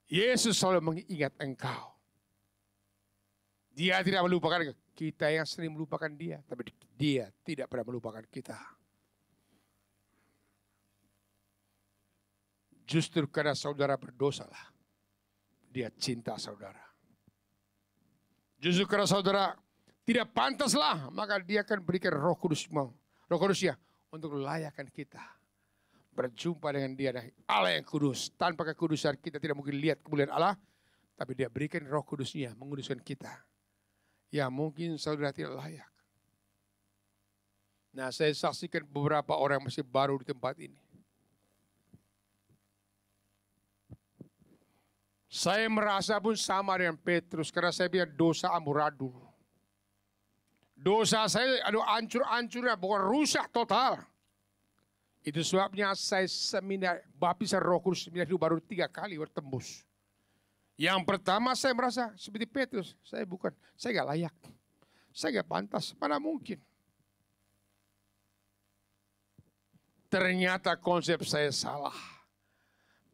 Yesus selalu mengingat engkau. Dia tidak melupakan kita yang sering melupakan dia, tapi dia tidak pernah melupakan kita. Justru karena saudara berdosalah, dia cinta saudara. Justru karena saudara tidak pantaslah, maka dia akan berikan Roh Kudusnya untuk layakan kita. Berjumpa dengan dia, Allah yang kudus. Tanpa kekudusan kita tidak mungkin lihat kemuliaan Allah, tapi dia berikan Roh Kudusnya menguduskan kita. Ya mungkin saudara tidak layak. Nah, saya saksikan beberapa orang masih baru di tempat ini. Saya merasa pun sama dengan Petrus karena saya punya dosa amburadul. Dosa saya hancur-hancurnya, bukan rusak total. Itu sebabnya saya seminar baptisan Roh Kudus seminar itu baru 3 kali bertembus. Yang pertama saya merasa seperti Petrus, saya gak layak. Saya gak pantas, mana mungkin. Ternyata konsep saya salah.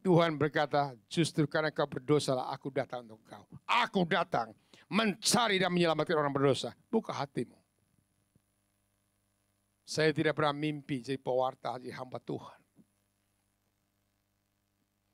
Tuhan berkata, justru karena kau berdosalah aku datang untuk kau. Aku datang mencari dan menyelamatkan orang berdosa. Buka hatimu. Saya tidak pernah mimpi jadi pewarta, jadi hamba Tuhan.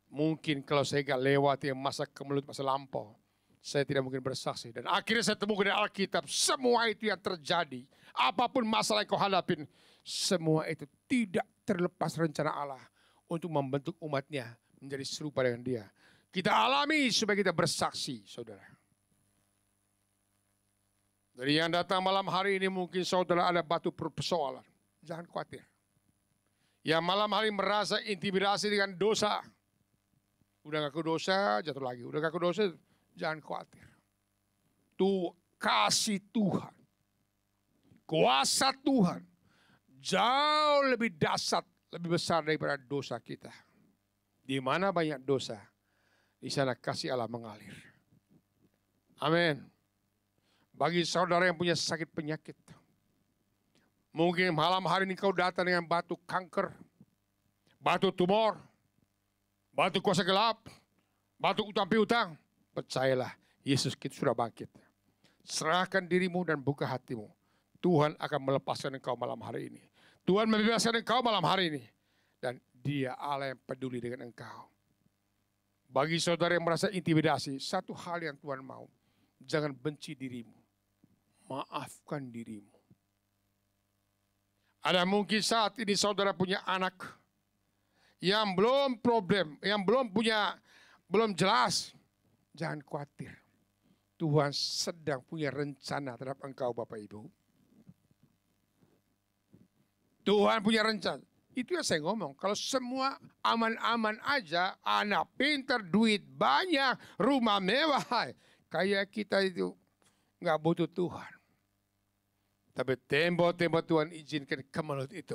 Mungkin kalau saya gak lewati masa kemelut, masa lampau, saya tidak mungkin bersaksi. Dan akhirnya saya temukan di Alkitab, semua itu yang terjadi. Apapun masalah yang kau hadapin, semua itu tidak terlepas rencana Allah untuk membentuk umatnya menjadi serupa dengan dia. Kita alami supaya kita bersaksi, saudara. Dari yang datang malam hari ini mungkin saudara ada batu persoalan. Jangan khawatir. Yang malam hari merasa intimidasi dengan dosa. Udah ngaku dosa, jatuh lagi. Udah ngaku dosa, jangan khawatir. Tuh kasih Tuhan. Kuasa Tuhan. Jauh lebih dahsyat, lebih besar daripada dosa kita. Di mana banyak dosa, di sana kasih Allah mengalir. Amin. Bagi saudara yang punya sakit penyakit, mungkin malam hari ini kau datang dengan batu kanker, batu tumor, batu kuasa gelap, batu utang piutang. Percayalah, Yesus kita sudah bangkit. Serahkan dirimu dan buka hatimu. Tuhan akan melepaskan engkau malam hari ini. Tuhan membebaskan engkau malam hari ini. Dan dia Allah yang peduli dengan engkau. Bagi saudara yang merasa intimidasi, satu hal yang Tuhan mau. Jangan benci dirimu. Maafkan dirimu. Ada mungkin saat ini saudara punya anak yang belum problem, yang belum jelas. Jangan khawatir. Tuhan sedang punya rencana terhadap engkau Bapak Ibu. Tuhan punya rencana. Itu yang saya ngomong, kalau semua aman-aman aja, anak pintar, duit banyak, rumah mewah, kayak kita itu nggak butuh Tuhan. Tapi tembok-tembok Tuhan izinkan kemelut itu.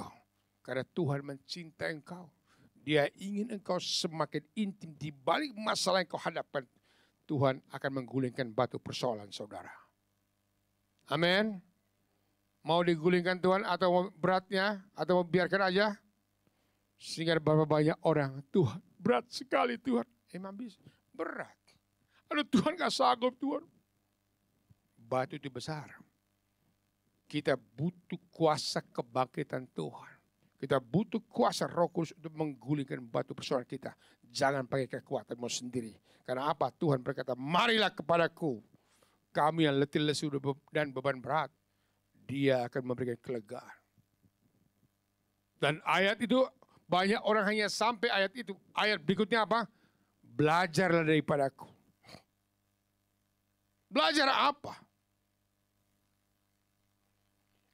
Karena Tuhan mencintai engkau. Dia ingin engkau semakin intim di balik masalah yang kau hadapkan. Tuhan akan menggulingkan batu persoalan saudara. Amin. Mau digulingkan Tuhan atau beratnya, atau mau biarkan aja. Sehingga berapa banyak orang, Tuhan berat sekali Tuhan. Emang bisa? Berat. Aduh Tuhan gak sanggup Tuhan. Batu itu besar. Kita butuh kuasa kebangkitan Tuhan. Kita butuh kuasa Roh Kudus untuk menggulingkan batu persoalan kita. Jangan pakai kekuatanmu sendiri. Karena apa? Tuhan berkata, marilah kepadaku. Kami yang letih lesu dan beban berat. Dia akan memberikan kelegaan. Dan ayat itu banyak orang hanya sampai ayat itu. Ayat berikutnya apa? Belajarlah daripadaku. Belajar apa?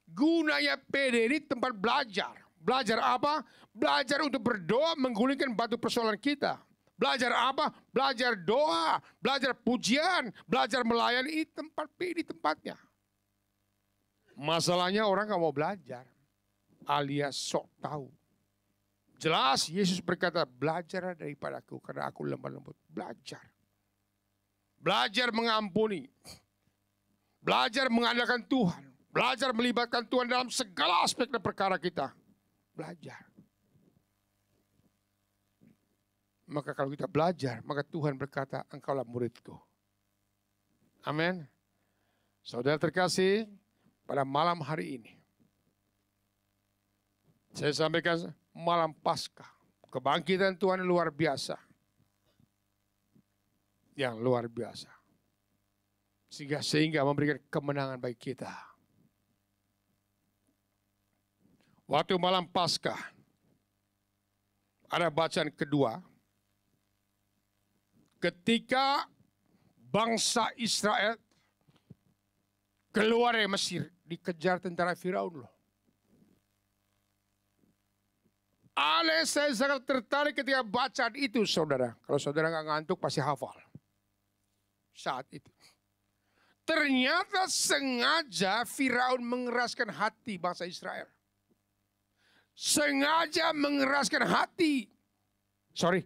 Gunanya PD ini tempat belajar. Belajar apa? Belajar untuk berdoa menggulingkan batu persoalan kita. Belajar apa? Belajar doa, belajar pujian, belajar melayani. Tempat PD tempatnya. Masalahnya orang gak mau belajar. Alias sok tahu. Jelas Yesus berkata, belajar daripadaku karena aku lemah lembut. Belajar. Belajar mengampuni. Belajar mengandalkan Tuhan. Belajar melibatkan Tuhan dalam segala aspek dan perkara kita. Belajar. Maka kalau kita belajar, maka Tuhan berkata, engkaulah muridku. Amin. Saudara terkasih, pada malam hari ini, saya sampaikan malam Paskah, kebangkitan Tuhan yang luar biasa. Yang luar biasa. Sehingga memberikan kemenangan bagi kita. Waktu malam Paskah, ada bacaan kedua. Ketika bangsa Israel keluar dari Mesir, dikejar tentara Firaun loh. Saya sangat tertarik ketika bacaan itu, saudara. Kalau saudara nggak ngantuk pasti hafal. Saat itu. Ternyata sengaja Firaun mengeraskan hati bangsa Israel. Sengaja mengeraskan hati. Saya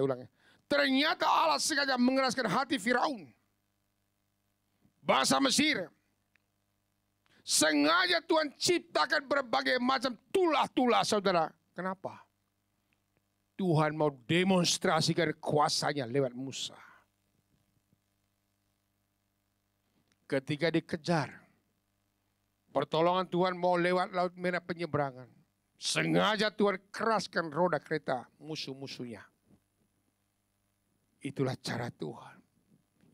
ulangi. Ternyata Allah sengaja mengeraskan hati Firaun. Bangsa Mesir. Sengaja Tuhan ciptakan berbagai macam tulah-tulah, saudara. Kenapa? Tuhan mau demonstrasikan kuasanya lewat Musa. Ketika dikejar, pertolongan Tuhan mau lewat Laut Merah penyeberangan. Sengaja Tuhan keraskan roda kereta musuh-musuhnya. Itulah cara Tuhan.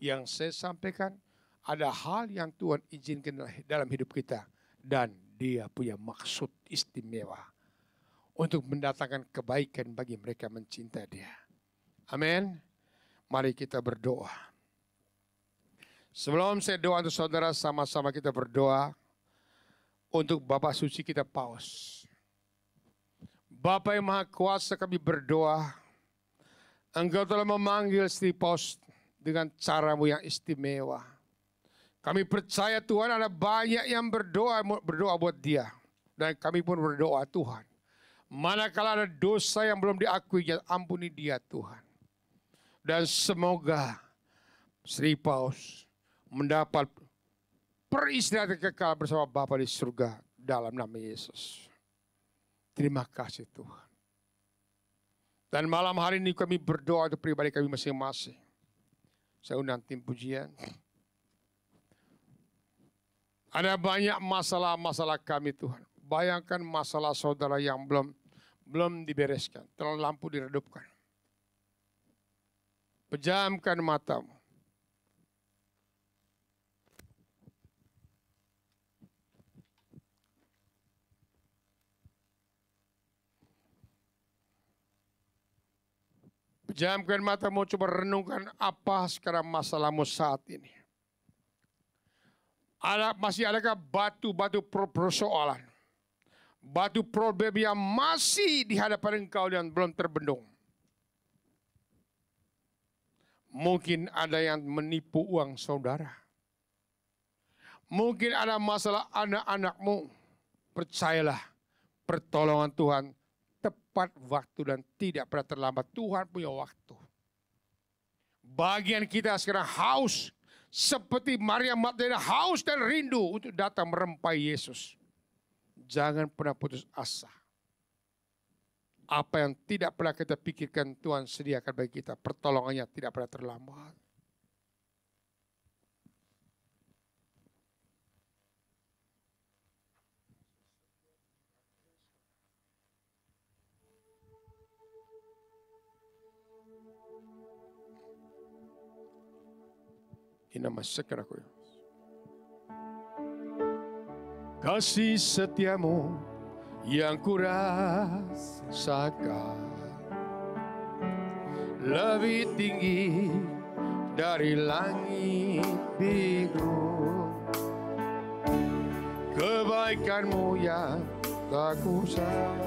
Yang saya sampaikan, ada hal yang Tuhan izinkan dalam hidup kita. Dan Dia punya maksud istimewa. Untuk mendatangkan kebaikan bagi mereka mencintai Dia. Amin. Mari kita berdoa. Sebelum saya doa untuk saudara, sama-sama kita berdoa. Untuk Bapak Suci kita Paus. Bapa yang Maha Kuasa, kami berdoa. Engkau telah memanggil Sri Paus dengan caramu yang istimewa. Kami percaya Tuhan ada banyak yang berdoa buat dia. Dan kami pun berdoa Tuhan. Manakala ada dosa yang belum diakui, ampuni dia Tuhan. Dan semoga Sri Paus mendapat peristirahatan kekal bersama Bapa di surga dalam nama Yesus. Terima kasih Tuhan. Dan malam hari ini kami berdoa untuk pribadi kami masing-masing. Saya undang tim pujian. Ada banyak masalah-masalah kami Tuhan. Bayangkan masalah saudara yang belum dibereskan. Terlalu lampu diredupkan. Pejamkan matamu. Pejamkan matamu, coba renungkan apa sekarang masalahmu saat ini. Masih adakah batu-batu persoalan? Batu problem yang masih di hadapan engkau dan belum terbendung. Mungkin ada yang menipu uang saudara. Mungkin ada masalah anak-anakmu. Percayalah, pertolongan Tuhan tepat waktu dan tidak pernah terlambat. Tuhan punya waktu. Bagian kita sekarang haus. Seperti Maria Magdalena haus dan rindu untuk datang merempai Yesus. Jangan pernah putus asa. Apa yang tidak pernah kita pikirkan Tuhan sediakan bagi kita. Pertolongannya tidak pernah terlambat. Ini masakan aku. Kasih setiamu yang kurasakan lebih tinggi dari langit biru. kebaikan-Mu yang tak kusah.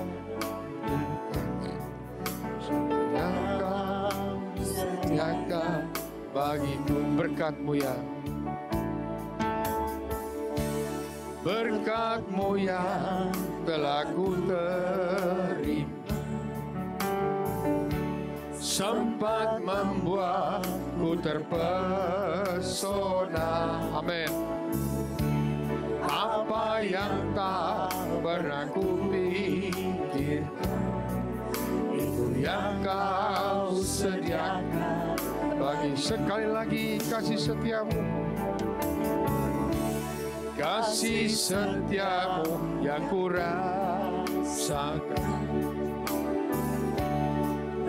Yang Kau sediakan bagiku, berkat-Mu yang telah ku terima, sempat membuatku terpesona. Amin. Apa yang tak pernah ku pikir, itu yang Kau sediakan bagi. Sekali lagi, kasih setia-Mu, kasih setia-Mu yang ku rasakan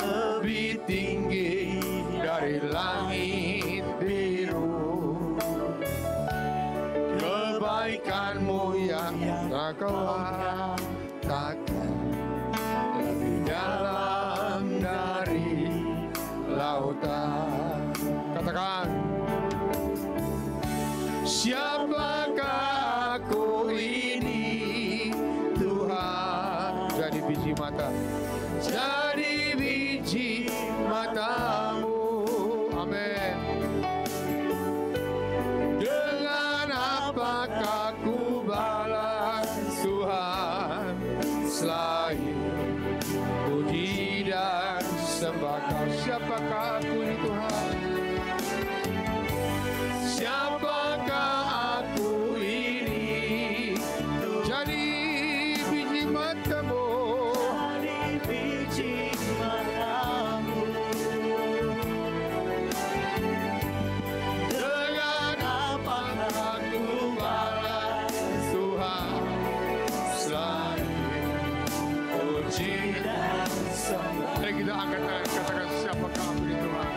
lebih tinggi dari langit biru. Kebaikan-Mu yang tak kelakkan lebih dalam dari lautan. Katakan, siapakah aku ini, Tuhan? Jadi biji mata, jadi biji mata-Mu. Amin. Dengan apakah ku balas Tuhan, selain puji dan sembah Kau? Siapakah aku ini, Tuhan? Siapakah aku ini? Jadi biji mata-Mu, Jadi biji mata-Mu. dengan apakah ku balas Tuhan, selain puji dan sembah. Mari kita angkat tangan, katakan, siapakah aku ini, Tuhan?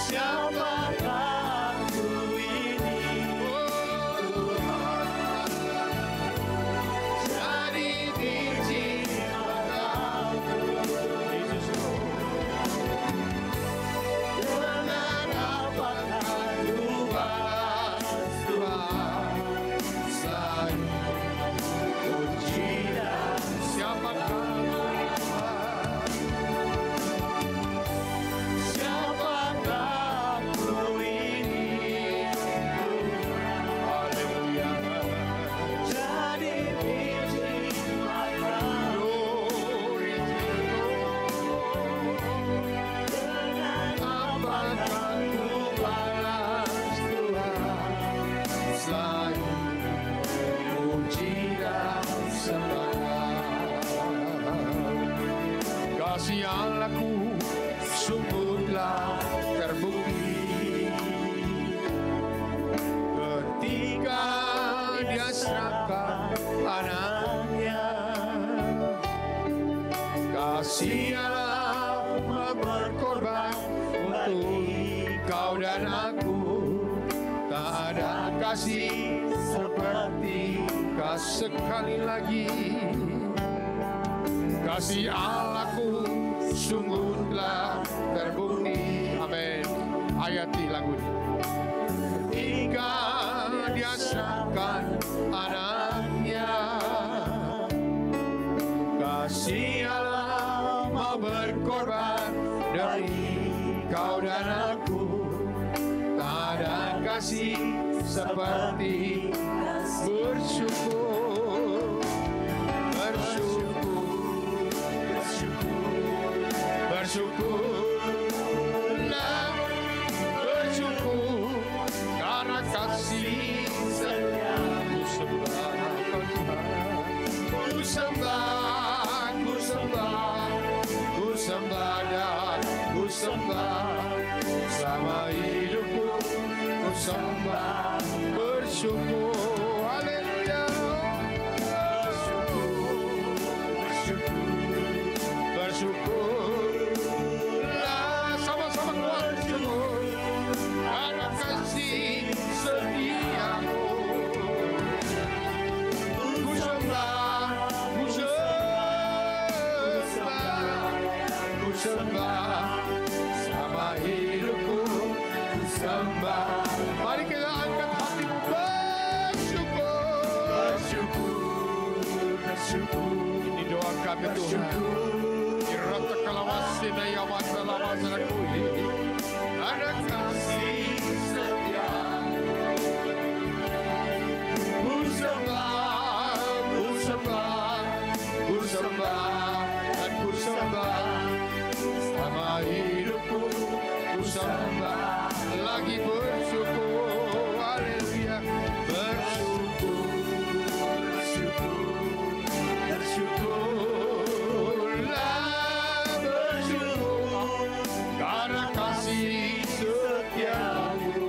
Siapakah aku ini? Jadi biji mata-Mu, dengan apakah ku balas Tuhan, selain puji dan siapakah Siapakah aku ini? Haleluya. Jadi biji mata-Mu. Glory to God. Dengan Apakah ku balas Tuhan, selain puji dan sembah. Kasih Allahku sungguhlah terbukti ketika Dia serahkan anaknya. Kasih Allah berkorban untuk kau dan aku. Tak ada kasih seperti Kau. Sekali lagi, kasih Allahku sungguh telah terbukti. Amin. Hayati lagu ini. Ketika Dia serahkan anaknya, kasih Allah mau berkorban demi kau dan aku. Tak ada kasih seperti bersyukur, bersyukur, bersyukur, bersyukurlah, bersyukur karena kasih setiamu. Sembah, ku sembah, ku sembah dan ku sembah selama hidupku. Ku sembah, bersyukur, haleluya. Bersyukurlah, sama-sama kuat bersyukur karena kasih setiamu. Ku sembah, ku sembah, ku sembah sama hidupku. Ku sembah, mari kita angkat hati bersyukur. Sinaya masalah masalah kuih. Ada kasih setia. Ku sembah, ku sembah, ku sembah, dan ku sembah. Selama hidupku ku sembah, lagi bersyukur, haleluya, bersyukur, bersyukur, bersyukurlah, bersyukur karena kasih setiamu.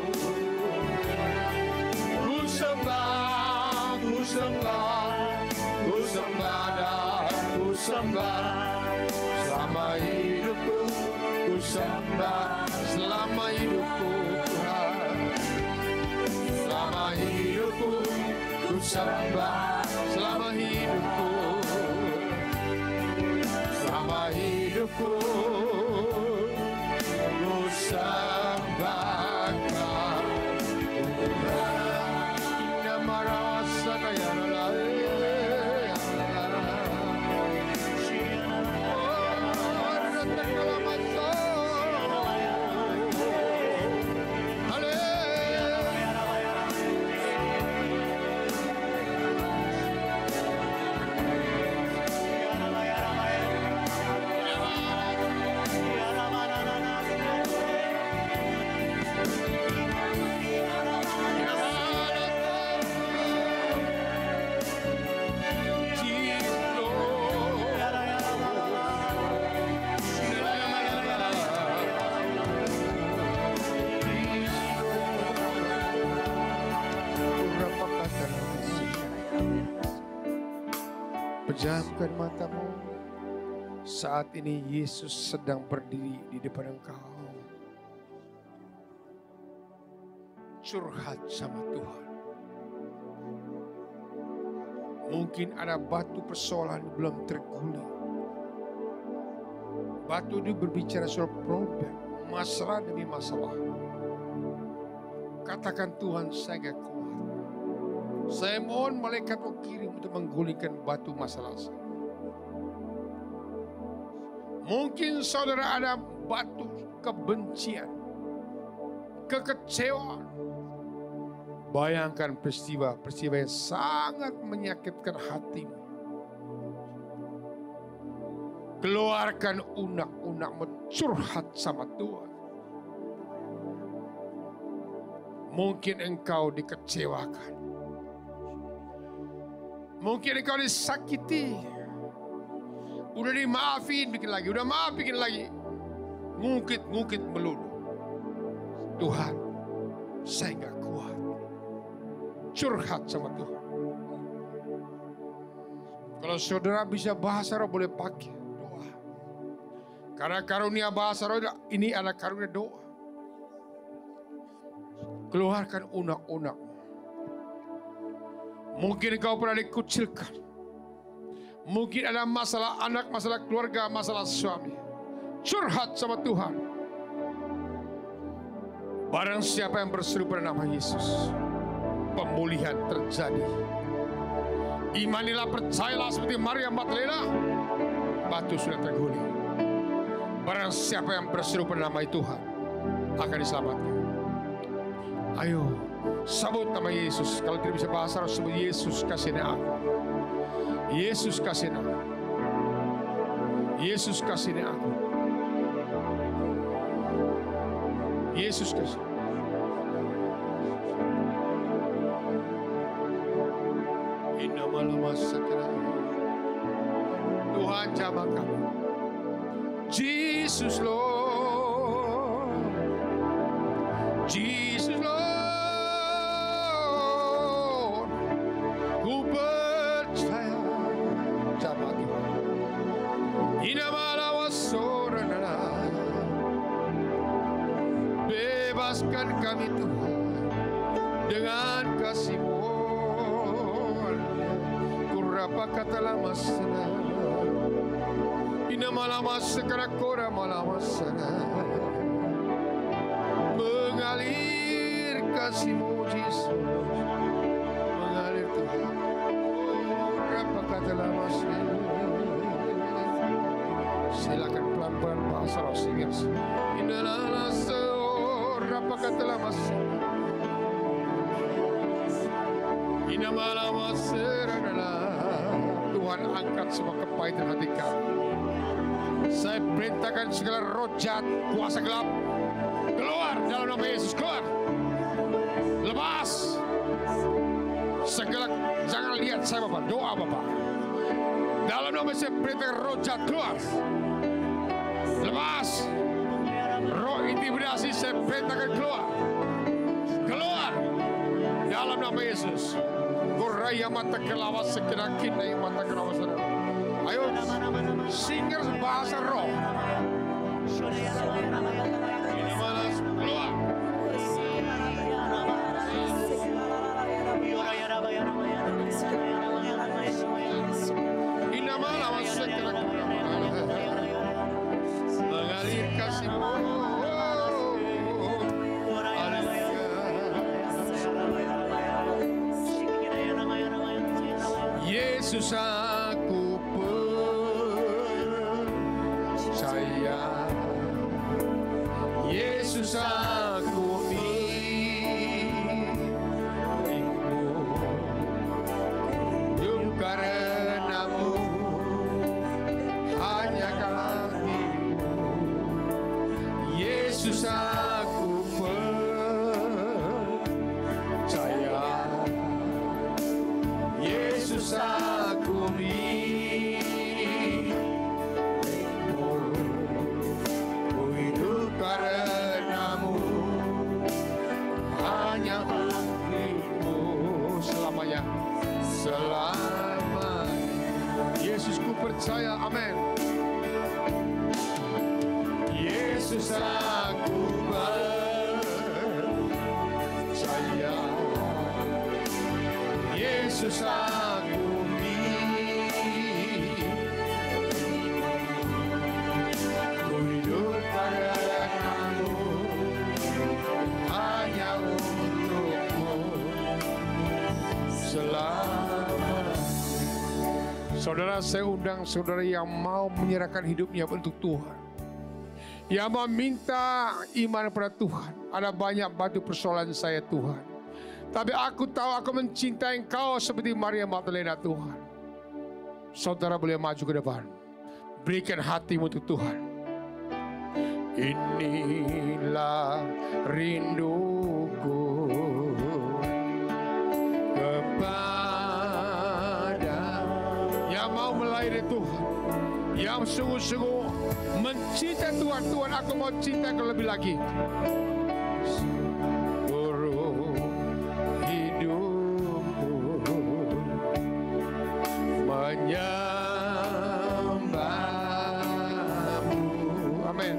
Ku sembah, ku sembah, ku sembah dan ku sembah. Selama hidupku ku sembah, selama hidupku Tuhan. Selama hidupku ku sembah, selama hidupku. Selama hidupku ku sembahkan Tuhan. Inna marasa kaya Pejamkan matamu. Saat ini Yesus sedang berdiri di depan engkau. Curhat sama Tuhan. Mungkin ada batu persoalan belum terguling. Batu itu berbicara soal problem, masalah demi masalah. Katakan, Tuhan, saya gak kuat. Saya mohon malaikat-Mu kirim untuk menggulingkan batu masalah saya. Mungkin saudara ada batu kebencian, kekecewaan. Bayangkan peristiwa yang sangat menyakitkan hatimu. Keluarkan unak-unakmu, curhat sama Tuhan. Mungkin engkau dikecewakan. Mungkin engkau disakiti. Udah dimaafin bikin lagi, udah maaf bikin lagi. Ngungkit melulu. Tuhan, saya gak kuat. Curhat sama Tuhan. Kalau saudara bisa bahasa roh boleh pakai doa. Karena karunia bahasa roh ini adalah karunia doa. Keluarkan unak-unak. Mungkin kau pernah dikucilkan. Mungkin ada masalah anak, masalah keluarga, masalah suami. Curhat sama Tuhan. Barang siapa yang berseru pada nama Yesus, pemulihan terjadi. Imanilah, percayalah seperti Maria Magdalena. Batu sudah terguling. Barang siapa yang berseru pada nama Tuhan akan diselamatkan. Ayo, sebut nama Yesus. Kalau tidak bisa bahasa roh, sebut Yesus, kasih aku. Yesus, kasih aku. Yesus, kasih aku. Yesus, kasih. Tuhan, jamah kami. Jesus, Lord. Jesus, Lord. Ku percaya, jamah Tuhan. Inamala wasorana. Bebaskan kami Tuhan dengan kasih-Mu. Kurapa kata lama sana. Inamala masakara kora malama sana. Mengalir kasih-Mu Yesus, mengalir Tuhan. Berapa kata lama. Silakan pelan-pelan Pak. Lazarus singers. Inalala seorang pakatlah masih. Inamala maseranalah. Tuhan angkat semua kepahitan hati kami. Saya perintahkan segala roh jahat, kuasa gelap keluar dalam nama Yesus, keluar. Lepas segala, jangan lihat saya Bapak, doa Bapak. Dalam nama saya perintahkan roh jahat keluar. Lepas roh intimidasi saya perintahkan keluar. Keluar dalam nama Yesus. Goraya mata kelawas sekira kinai mata kelawas. Ayo singers bahasa roh. Keluar. Mengalir kasih-Mu. Yesus aku percaya, Yesus aku milikmu, hidup karenamu, hanya kasih-Mu. Yesus aku percaya, Yesus aku milikmu, ku hidup karenamu, hanya milikmu selamanya, selamanya. Yesus ku percaya, amin. Yesus aku percaya, Yesus aku ku hidup padamu, hanya untukmu selamanya. Saudara, saya undang saudara yang mau menyerahkan hidupnya untuk Tuhan, yang mau minta iman pada Tuhan. Ada banyak batu persoalan saya Tuhan, tapi aku tahu aku mencintai Engkau seperti Maria Magdalena Tuhan. Saudara boleh maju ke depan. Berikan hatimu untuk Tuhan. Inilah rinduku kepada yang mau melayani Tuhan, yang sungguh-sungguh mencintai Tuhan. Tuhan, aku mau cinta Kau lebih lagi. Menyembahmu, amin.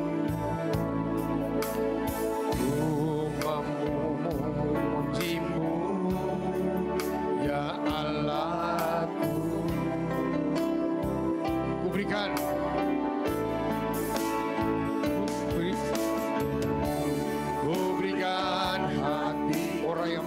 Ku memujimu, ya Allahku. Ku berikan, ku berikan hati orang yang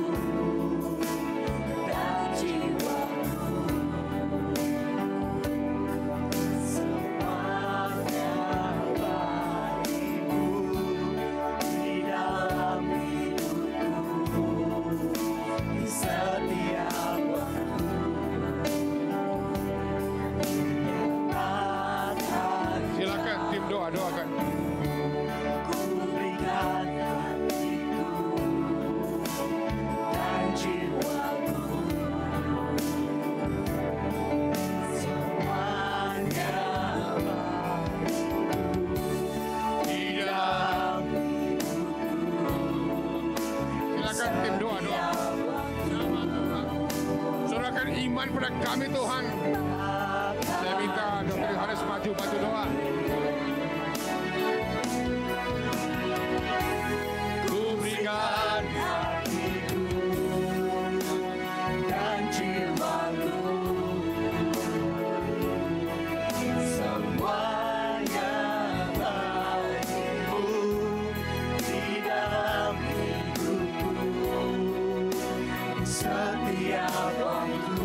doakan. Ku berikan hatiku dan jiwaku, semuanya bagimu di dalam hidupku. Silakan tim doa. Saudarakan iman pada kami Tuhan. Saya minta Dr. Yohanes maju doa. Berikan hatiku dan jiwaku, semuanya bagimu di dalam hidupku, setiap waktu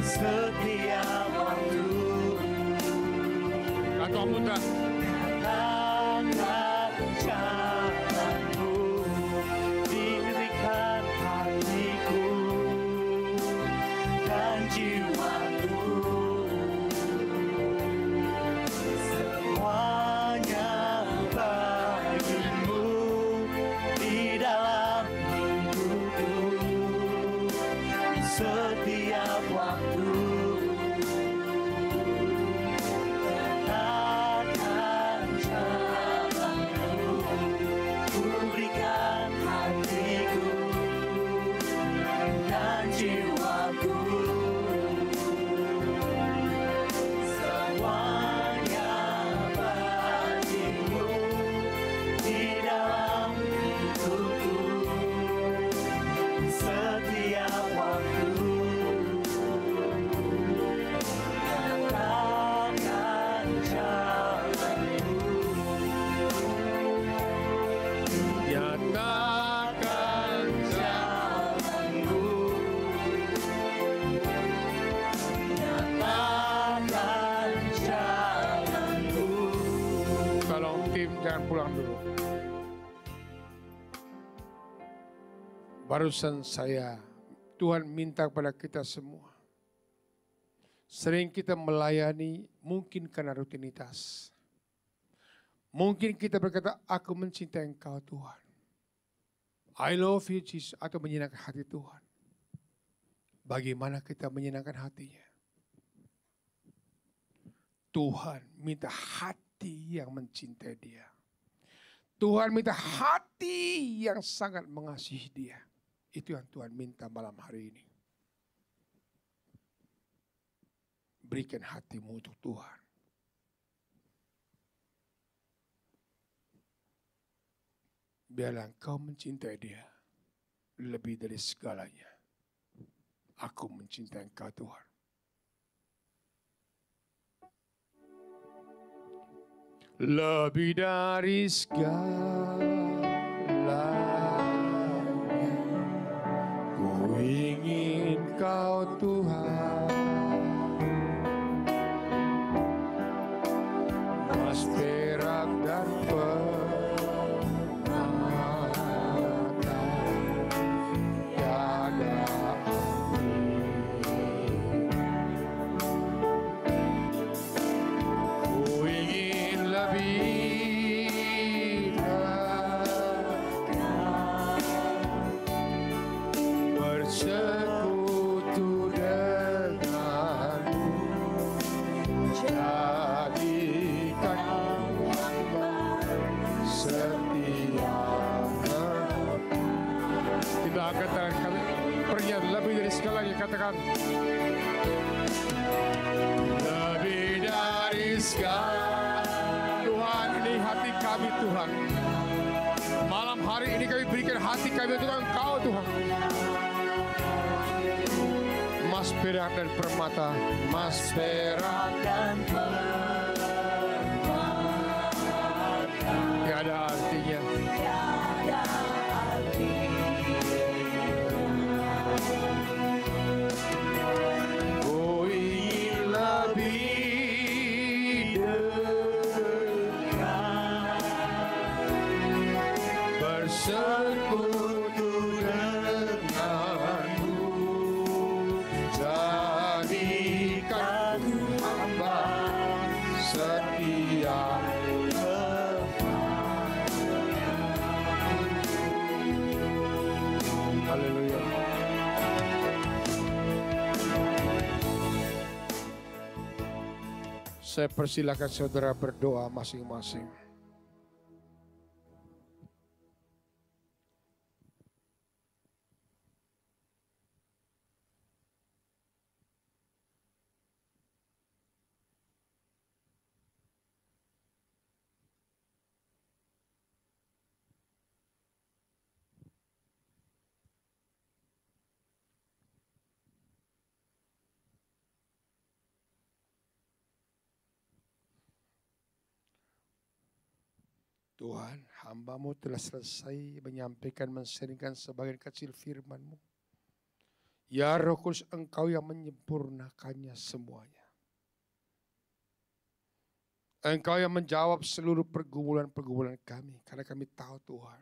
setiap waktu. Kata muda. Tangan jalanmu, dirikan hatiku dan jiwaku. Semuanya bagimu di dalam hidupku. Setiap waktu katakan jalanmu, ku berikan hatiku dan jiwaku. Semuanya bagimu di dalam hidupku. Setiap waktu katakan jalanmu, Nyatakan jalanmu, nyatakan jalanmu. Tolong tim jangan pulang dulu. Barusan Tuhan minta kepada kita semua. Sering kita melayani mungkin karena rutinitas. Mungkin kita berkata, aku mencintai Engkau Tuhan. I love you Jesus, atau menyenangkan hati Tuhan. Bagaimana kita menyenangkan hatinya? Tuhan minta hati yang mencintai dia. Tuhan minta hati yang sangat mengasihi dia. Itu yang Tuhan minta malam hari ini. Berikan hatimu untuk Tuhan. Biarlah engkau mencintai dia lebih dari segalanya. Aku mencintai engkau Tuhan. Lebih dari segalanya, ku ingin kau Tuhan. Mas perak dan permata, tiada arti. Ku ingin lebih dekat, bersekutu denganmu, jadikan setia. Kita angkat tangan kami, pernyataan lebih dari segalanya, katakan. Lebih dari segala, Tuhan, ini hati kami Tuhan. Malam hari ini kami berikan hati kami untuk Engkau Tuhan. Mas perak dan permata, mas perak Dan tiada artinya. tiada arti. Ku ingin lebih dekat, bersekutu denganmu, jadikan hamba setia. Haleluya. Saya persilakan saudara berdoa masing-masing. Tuhan, hamba-Mu telah selesai menyampaikan, menseringkan sebagian kecil firman-Mu. Ya Roh Kudus, Engkau yang menyempurnakannya semuanya. Engkau yang menjawab seluruh pergumulan-pergumulan kami. Karena kami tahu Tuhan,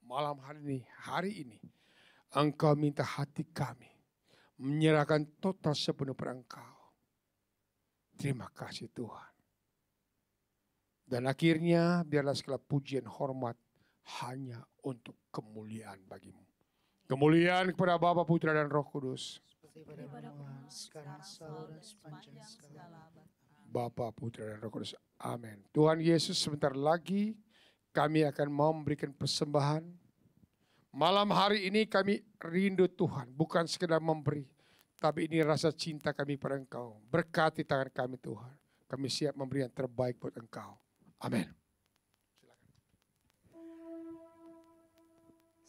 malam hari ini, Engkau minta hati kami menyerahkan total sepenuh pada Engkau. Terima kasih Tuhan. Dan akhirnya biarlah segala pujian hormat hanya untuk kemuliaan bagimu. Kemuliaan kepada Bapa, Putra, dan Roh Kudus. Seperti pada mula, sekarang, selalu, dan sepanjang segala abad. Bapa, Putra, dan Roh Kudus. Amin. Tuhan Yesus, sebentar lagi kami akan mau memberikan persembahan. Malam hari ini kami rindu Tuhan, bukan sekedar memberi, tapi ini rasa cinta kami pada Engkau. Berkati tangan kami Tuhan. Kami siap memberi yang terbaik buat Engkau. Amin.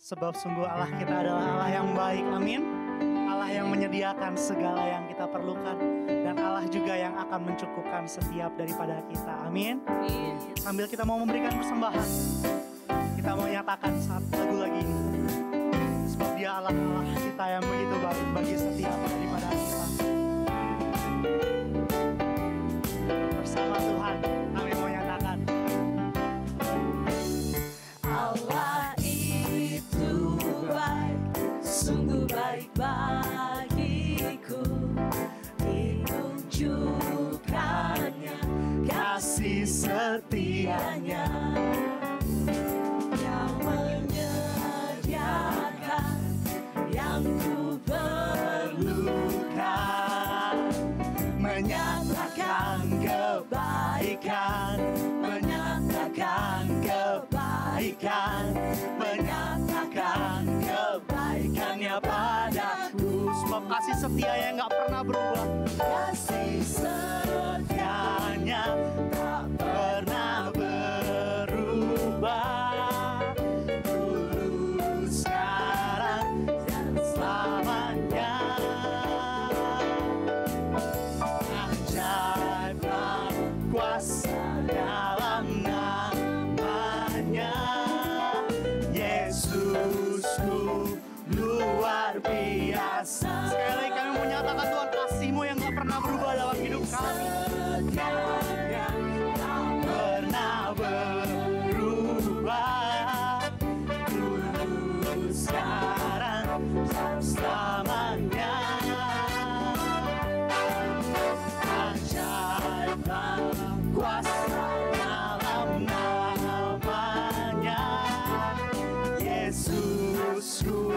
Sebab sungguh Allah kita adalah Allah yang baik, amin. Allah yang menyediakan segala yang kita perlukan. Dan Allah juga yang akan mencukupkan setiap daripada kita, amin. Sambil kita mau memberikan persembahan, kita mau nyatakan satu lagu lagi ini. Sebab dia Allah kita yang begitu baik bagi setiap daripada kita. Bersama Tuhan, kami mau nyatakan. Allah itu baik, sungguh baik bagiku. Ditunjukkannya kasih setianya yang menyediakan yang ku perlukan, menyatakan kebaikan, menyatakan kebaikan, menyatakan kebaikannya padaku. Sebab kasih setia yang gak pernah berubah. Kasih setianya tak pernah berubah, dulu, sekarang, dan selamanya. Ajaiblah kuasa dalam namanya, Yesusku luar biasa. Sekali lagi kami menyatakan Tuhan kasih-Mu yang gak pernah berubah dalam hidup kami. Setianya tak pernah berubah, dulu, sekarang, dan selamanya. Ajaiblah kuasa dalam namanya, Yesusku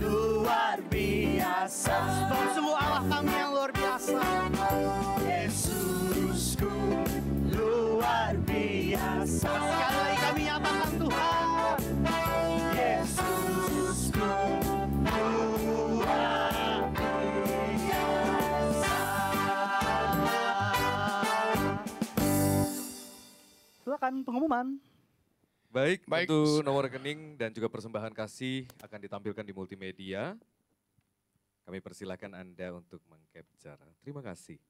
luar biasa. Sebab sungguh Allah kami yang luar biasa. Yesusku luar biasa. Sekali lagi kami nyatakan Tuhan. Yesusku luar biasa. Silakan pengumuman. Baik, Baik. untuk nomor rekening dan juga persembahan kasih akan ditampilkan di multimedia. Kami persilakan Anda untuk mengcapture. Terima kasih.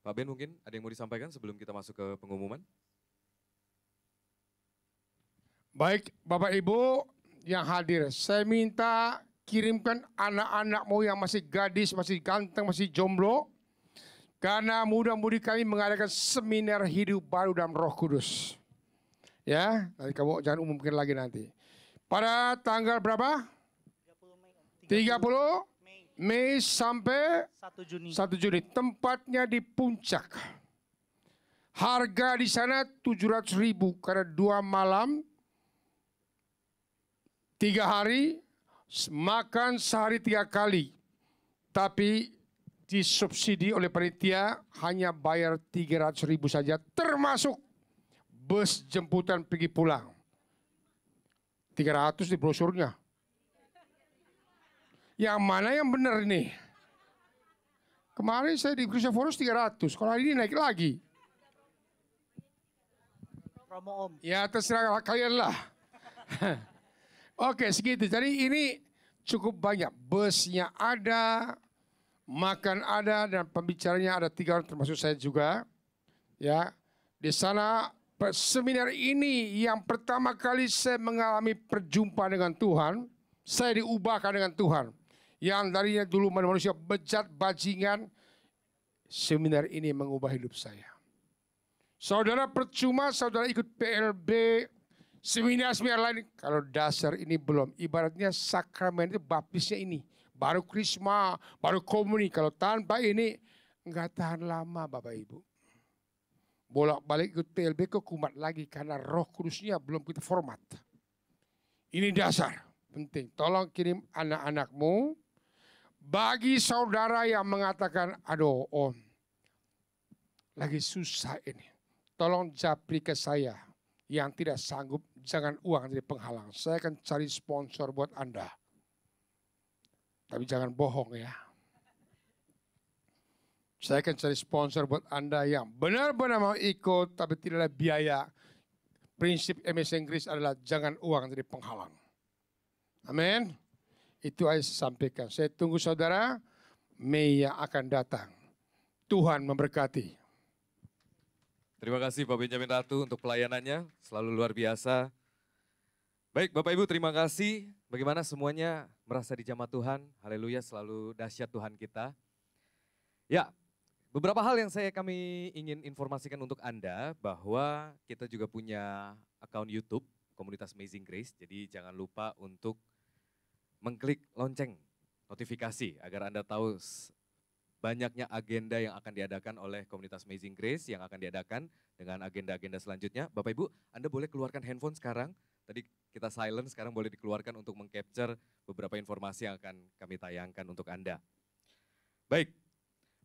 Pak Ben, mungkin ada yang mau disampaikan sebelum kita masuk ke pengumuman? Baik, Bapak Ibu yang hadir, saya minta kirimkan anak-anakmu yang masih gadis, masih ganteng, masih jomblo. Karena mudah-mudi kami mengadakan seminar hidup baru dalam Roh Kudus. Ya, nanti kamu jangan umumkan lagi nanti. Pada tanggal berapa? 30 Mei sampai 1 Juni. 1 Juni. Tempatnya di Puncak. Harga di sana 700.000 karena 2 malam, 3 hari, makan sehari 3 kali. Tapi disubsidi oleh panitia hanya bayar 300.000 saja, termasuk bus jemputan pergi pulang. 300 di brosurnya. Yang mana yang benar nih? Kemarin saya di Kristoforus 300, kalau hari ini naik lagi. Promo Om. Ya terserah kalian lah. Oke segitu, jadi ini cukup banyak. Busnya ada, makan ada, dan pembicaranya ada 3 orang termasuk saya juga. Ya, di sana Seminar ini yang pertama kali saya mengalami perjumpaan dengan Tuhan, saya diubahkan dengan Tuhan. Yang darinya dulu manusia bejat, bajingan, seminar ini mengubah hidup saya. Saudara, percuma saudara ikut PLB, seminar-seminar lain, kalau dasar ini belum. Ibaratnya sakramen itu baptisnya ini. Baru krisma, baru komuni. Kalau tanpa ini, enggak tahan lama Bapak Ibu. Bolak-balik ikut PLB kok kumat lagi karena Roh Kudusnya belum kita format. Ini dasar penting. Tolong kirim anak-anakmu. Bagi saudara yang mengatakan, aduh om, lagi susah ini. Tolong japri ke saya. Yang tidak sanggup, jangan uang jadi penghalang. Saya akan cari sponsor buat Anda. Tapi jangan bohong ya. Saya akan cari sponsor buat Anda yang benar-benar mau ikut tapi tidak ada biaya. Prinsip Amazing Grace adalah jangan uang jadi penghalang. Amin. Itu aja saya sampaikan. Saya tunggu saudara, Mei yang akan datang. Tuhan memberkati. Terima kasih Pak Benjamin Ratu untuk pelayanannya, selalu luar biasa. Baik Bapak Ibu, terima kasih. Bagaimana semuanya merasa dijamah Tuhan, haleluya, selalu dahsyat Tuhan kita. Ya, beberapa hal yang kami ingin informasikan untuk Anda bahwa kita juga punya akun YouTube Komunitas Amazing Grace. Jadi jangan lupa untuk mengklik lonceng notifikasi agar Anda tahu banyaknya agenda yang akan diadakan oleh Komunitas Amazing Grace yang akan diadakan dengan agenda-agenda selanjutnya. Bapak Ibu, Anda boleh keluarkan handphone sekarang. Tadi kita silent, sekarang boleh dikeluarkan untuk mengcapture beberapa informasi yang akan kami tayangkan untuk Anda. Baik.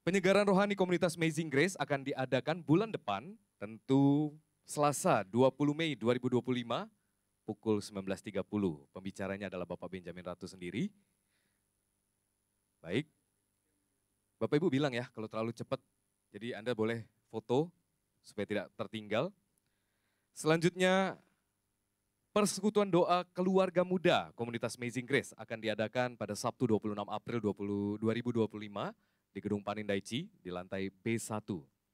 Penyegaran rohani Komunitas Amazing Grace akan diadakan bulan depan, tentu Selasa 20 Mei 2025 pukul 19.30. Pembicaranya adalah Bapak Benjamin Ratu sendiri. Baik, Bapak Ibu bilang ya kalau terlalu cepat, jadi Anda boleh foto supaya tidak tertinggal. Selanjutnya, Persekutuan Doa Keluarga Muda Komunitas Amazing Grace akan diadakan pada Sabtu 26 April 2025 di Gedung Panindaichi di lantai B1.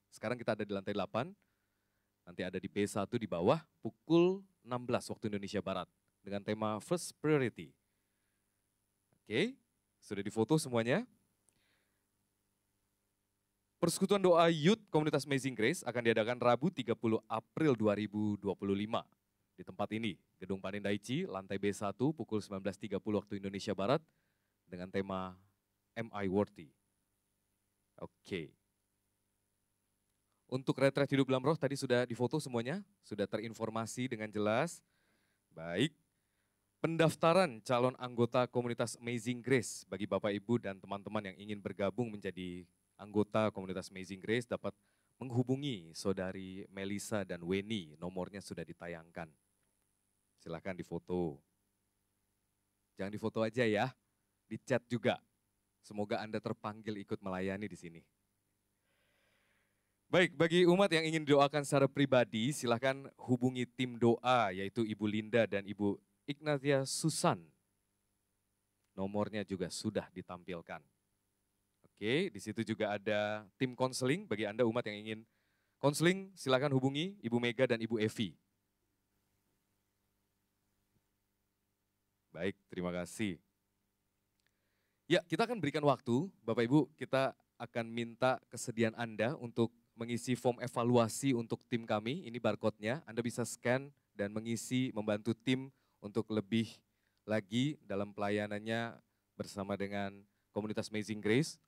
Sekarang kita ada di lantai 8, nanti ada di B1 di bawah pukul 16 waktu Indonesia Barat dengan tema First Priority. Oke, sudah difoto semuanya. Persekutuan Doa Youth Komunitas Amazing Grace akan diadakan Rabu 30 April 2025 di tempat ini, Gedung Panindaichi, lantai B1 pukul 19.30 waktu Indonesia Barat dengan tema Am I Worthy? Oke. Untuk retret hidup dalam roh tadi sudah difoto semuanya, sudah terinformasi dengan jelas. Baik. Pendaftaran calon anggota Komunitas Amazing Grace bagi Bapak Ibu dan teman-teman yang ingin bergabung menjadi anggota Komunitas Amazing Grace dapat menghubungi Saudari Melisa dan Weni, nomornya sudah ditayangkan. Silakan difoto. Jangan difoto aja ya, di chat juga. Semoga Anda terpanggil ikut melayani di sini. Baik, bagi umat yang ingin didoakan secara pribadi, silakan hubungi tim doa, yaitu Ibu Linda dan Ibu Ignatia Susan. Nomornya juga sudah ditampilkan. Oke, di situ juga ada tim konseling bagi Anda umat yang ingin konseling, silakan hubungi Ibu Mega dan Ibu Evi. Baik, terima kasih. Ya, kita akan berikan waktu, Bapak Ibu, kita akan minta kesediaan Anda untuk mengisi form evaluasi untuk tim kami. Ini barcode-nya, Anda bisa scan dan mengisi, membantu tim untuk lebih lagi dalam pelayanannya bersama dengan Komunitas Amazing Grace.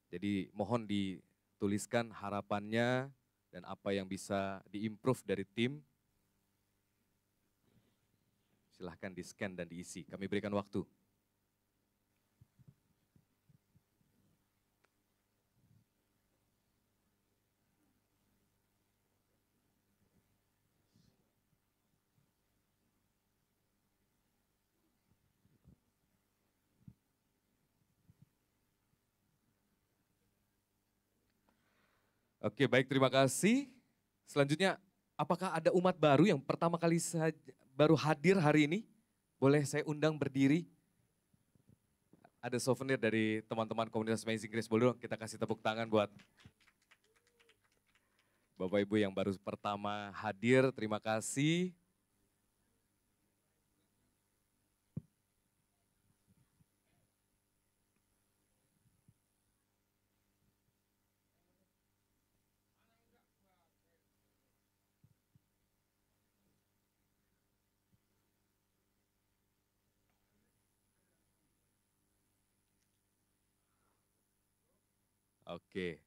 Jadi mohon dituliskan harapannya dan apa yang bisa diimprove dari tim. Silahkan di-scan dan diisi, kami berikan waktu. Oke, baik, terima kasih. Selanjutnya, apakah ada umat baru yang pertama kali baru hadir hari ini? Boleh saya undang berdiri? Ada souvenir dari teman-teman Komunitas Amazing Grace. Boleh dong kita kasih tepuk tangan buat. Bapak Ibu yang baru pertama hadir, terima kasih. Oke,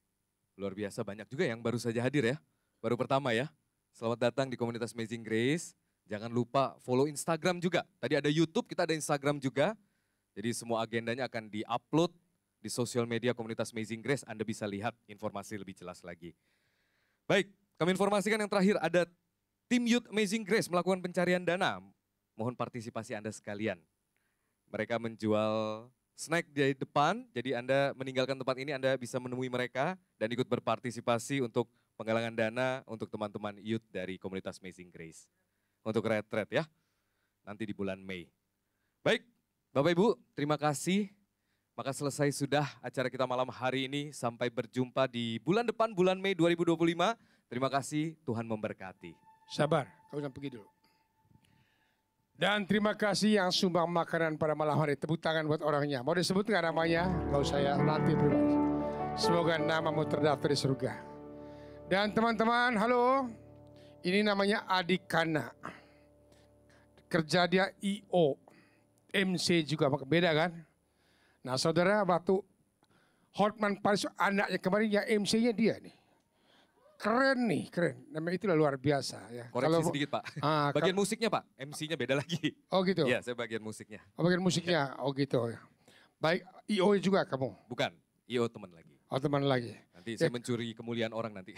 luar biasa banyak juga yang baru saja hadir ya. Baru pertama ya. Selamat datang di komunitas Amazing Grace. Jangan lupa follow Instagram juga. Tadi ada YouTube, kita ada Instagram juga. Jadi semua agendanya akan di-upload di sosial media komunitas Amazing Grace. Anda bisa lihat informasi lebih jelas lagi. Baik, kami informasikan yang terakhir ada tim Youth Amazing Grace melakukan pencarian dana. Mohon partisipasi Anda sekalian. Mereka menjual snack di depan, jadi Anda meninggalkan tempat ini, Anda bisa menemui mereka dan ikut berpartisipasi untuk penggalangan dana untuk teman-teman youth dari komunitas Amazing Grace. Untuk retret ya, nanti di bulan Mei. Baik, Bapak Ibu, terima kasih. Maka selesai sudah acara kita malam hari ini, sampai berjumpa di bulan depan, bulan Mei 2025. Terima kasih, Tuhan memberkati. Sabar, kau jangan pergi dulu. Dan terima kasih yang sumbang makanan pada malam hari. Tepuk tangan buat orangnya. Mau disebut nggak namanya? Gak usah ya, nanti pribadi. Semoga namamu terdaftar di surga. Dan teman-teman, halo. Ini namanya Adikana. Kerja dia IO. MC juga, beda kan? Nah saudara, waktu Hotman Paris anaknya kemarin yang MC-nya dia nih. Keren nih, keren. Namanya itulah luar biasa ya. Koreksi sedikit Pak, bagian musiknya Pak, MC-nya beda lagi. Oh gitu? Iya, saya bagian musiknya. Oh bagian musiknya, oh gitu. Baik, IO juga kamu? Bukan, IO teman lagi. Oh teman lagi. Nanti saya mencuri kemuliaan orang nanti.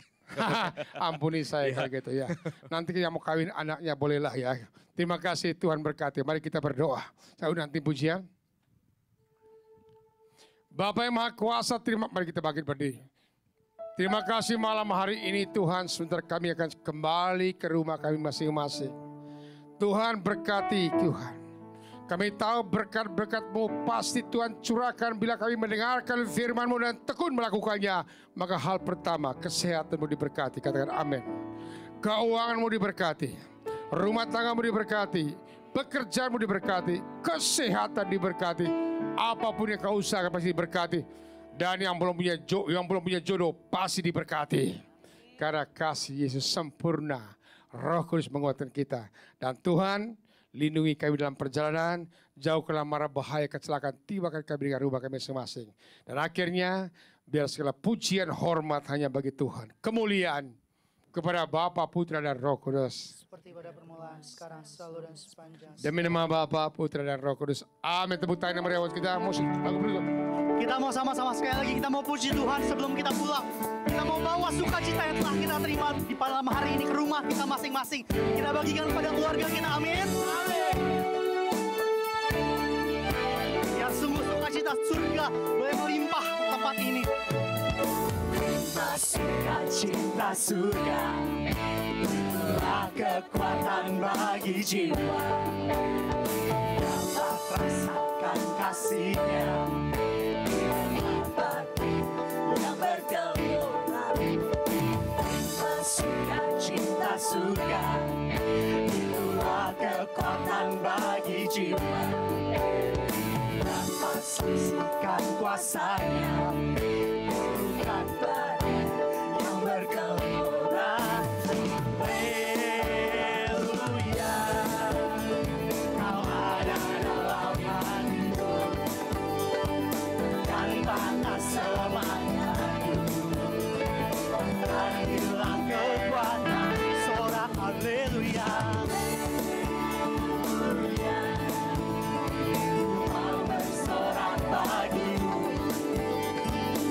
Ampuni saya kalau gitu ya. Nanti yang mau kawin anaknya bolehlah ya. Terima kasih, Tuhan berkati. Mari kita berdoa. Saya nanti pujian. Bapak yang Maha Kuasa, mari kita bangkit berdiri. Terima kasih malam hari ini Tuhan, sebentar kami akan kembali ke rumah kami masing-masing. Tuhan berkati Tuhan. Kami tahu berkat-berkat-Mu pasti Tuhan curahkan bila kami mendengarkan firman-Mu dan tekun melakukannya. Maka hal pertama, kesehatan-Mu diberkati, katakan amin. Keuangan-Mu diberkati, rumah tangga-Mu diberkati, pekerjaan-Mu diberkati, kesehatan diberkati, apapun yang kau usahakan pasti diberkati. Dan yang belum punya jodoh pasti diberkati. Karena kasih Yesus sempurna. Roh Kudus menguatkan kita. Dan Tuhan lindungi kami dalam perjalanan. Jauhkanlah mara bahaya kecelakaan. Tibakan kami dengan rumah kami masing-masing. Dan akhirnya biar segala pujian hormat hanya bagi Tuhan. Kemuliaan kepada Bapa, Putra dan Roh Kudus. Seperti pada permulaan, sekarang, selalu dan sepanjang. Demi nama Bapa, Putra dan Roh Kudus. Amin. Tepuk tangan yang meriah buat kita. Musik lagu berikut. Kita mau sama-sama sekali lagi, kita mau puji Tuhan sebelum kita pulang. Kita mau bawa sukacita yang telah kita terima di malam hari ini ke rumah kita masing-masing. Kita bagikan kepada keluarga kita, amin. Amin. Biar sungguh sukacita surga boleh melimpah tempat ini. Sukacita surga, itulah kekuatan bagi jiwa. Dapat rasakan kasih-Nya yang bergelora. Sukacita surga, itulah kekuatan bagi jiwa. Dapat saksikan kuasa-Nya, bukan badan yang bergelora. Haleluya, Kau ada dalam hatiku, dan batas semangatku, dan hilang kekuatan. Sorak haleluya. Mau bersorak bagimu,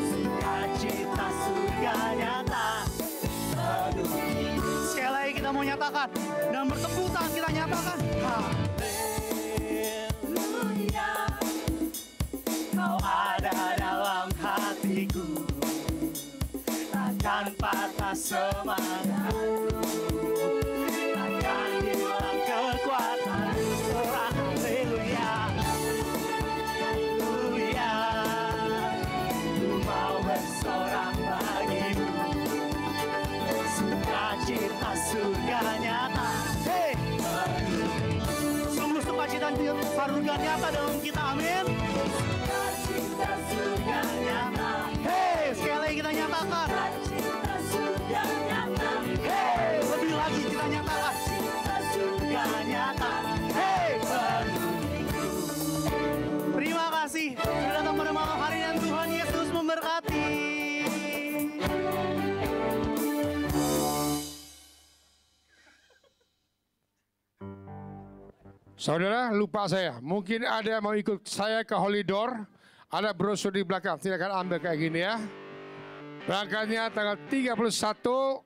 sukacita surga nyata. Sekali lagi kita mau nyatakan dan bertepuk tangan kita nyatakan. Haleluya, Kau ada dalam hatiku, takkan patah semangatku, takkan hilang kekuatan. Sorak haleluya, haleluya, ku mau bersorak bagimu, surga nyata dalam kita, amin. Cinta surga nyata. Hei, sekali lagi kita nyatakan. Cinta surga nyata. Hei, lebih lagi kita nyatakan. Cinta surga nyata. Hei, terima kasih sudah datang pada malam hari dan Tuhan Yesus memberkati. Saudara, lupa saya. Mungkin ada yang mau ikut saya ke Holy Door. Ada brosur di belakang. Silakan ambil kayak gini ya. Berangkatnya tanggal 31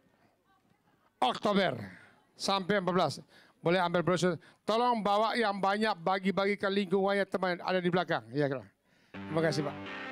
Oktober sampai 14. Boleh ambil brosur. Tolong bawa yang banyak, bagi-bagi ke lingkungannya teman ada di belakang. Ya, terima kasih Pak.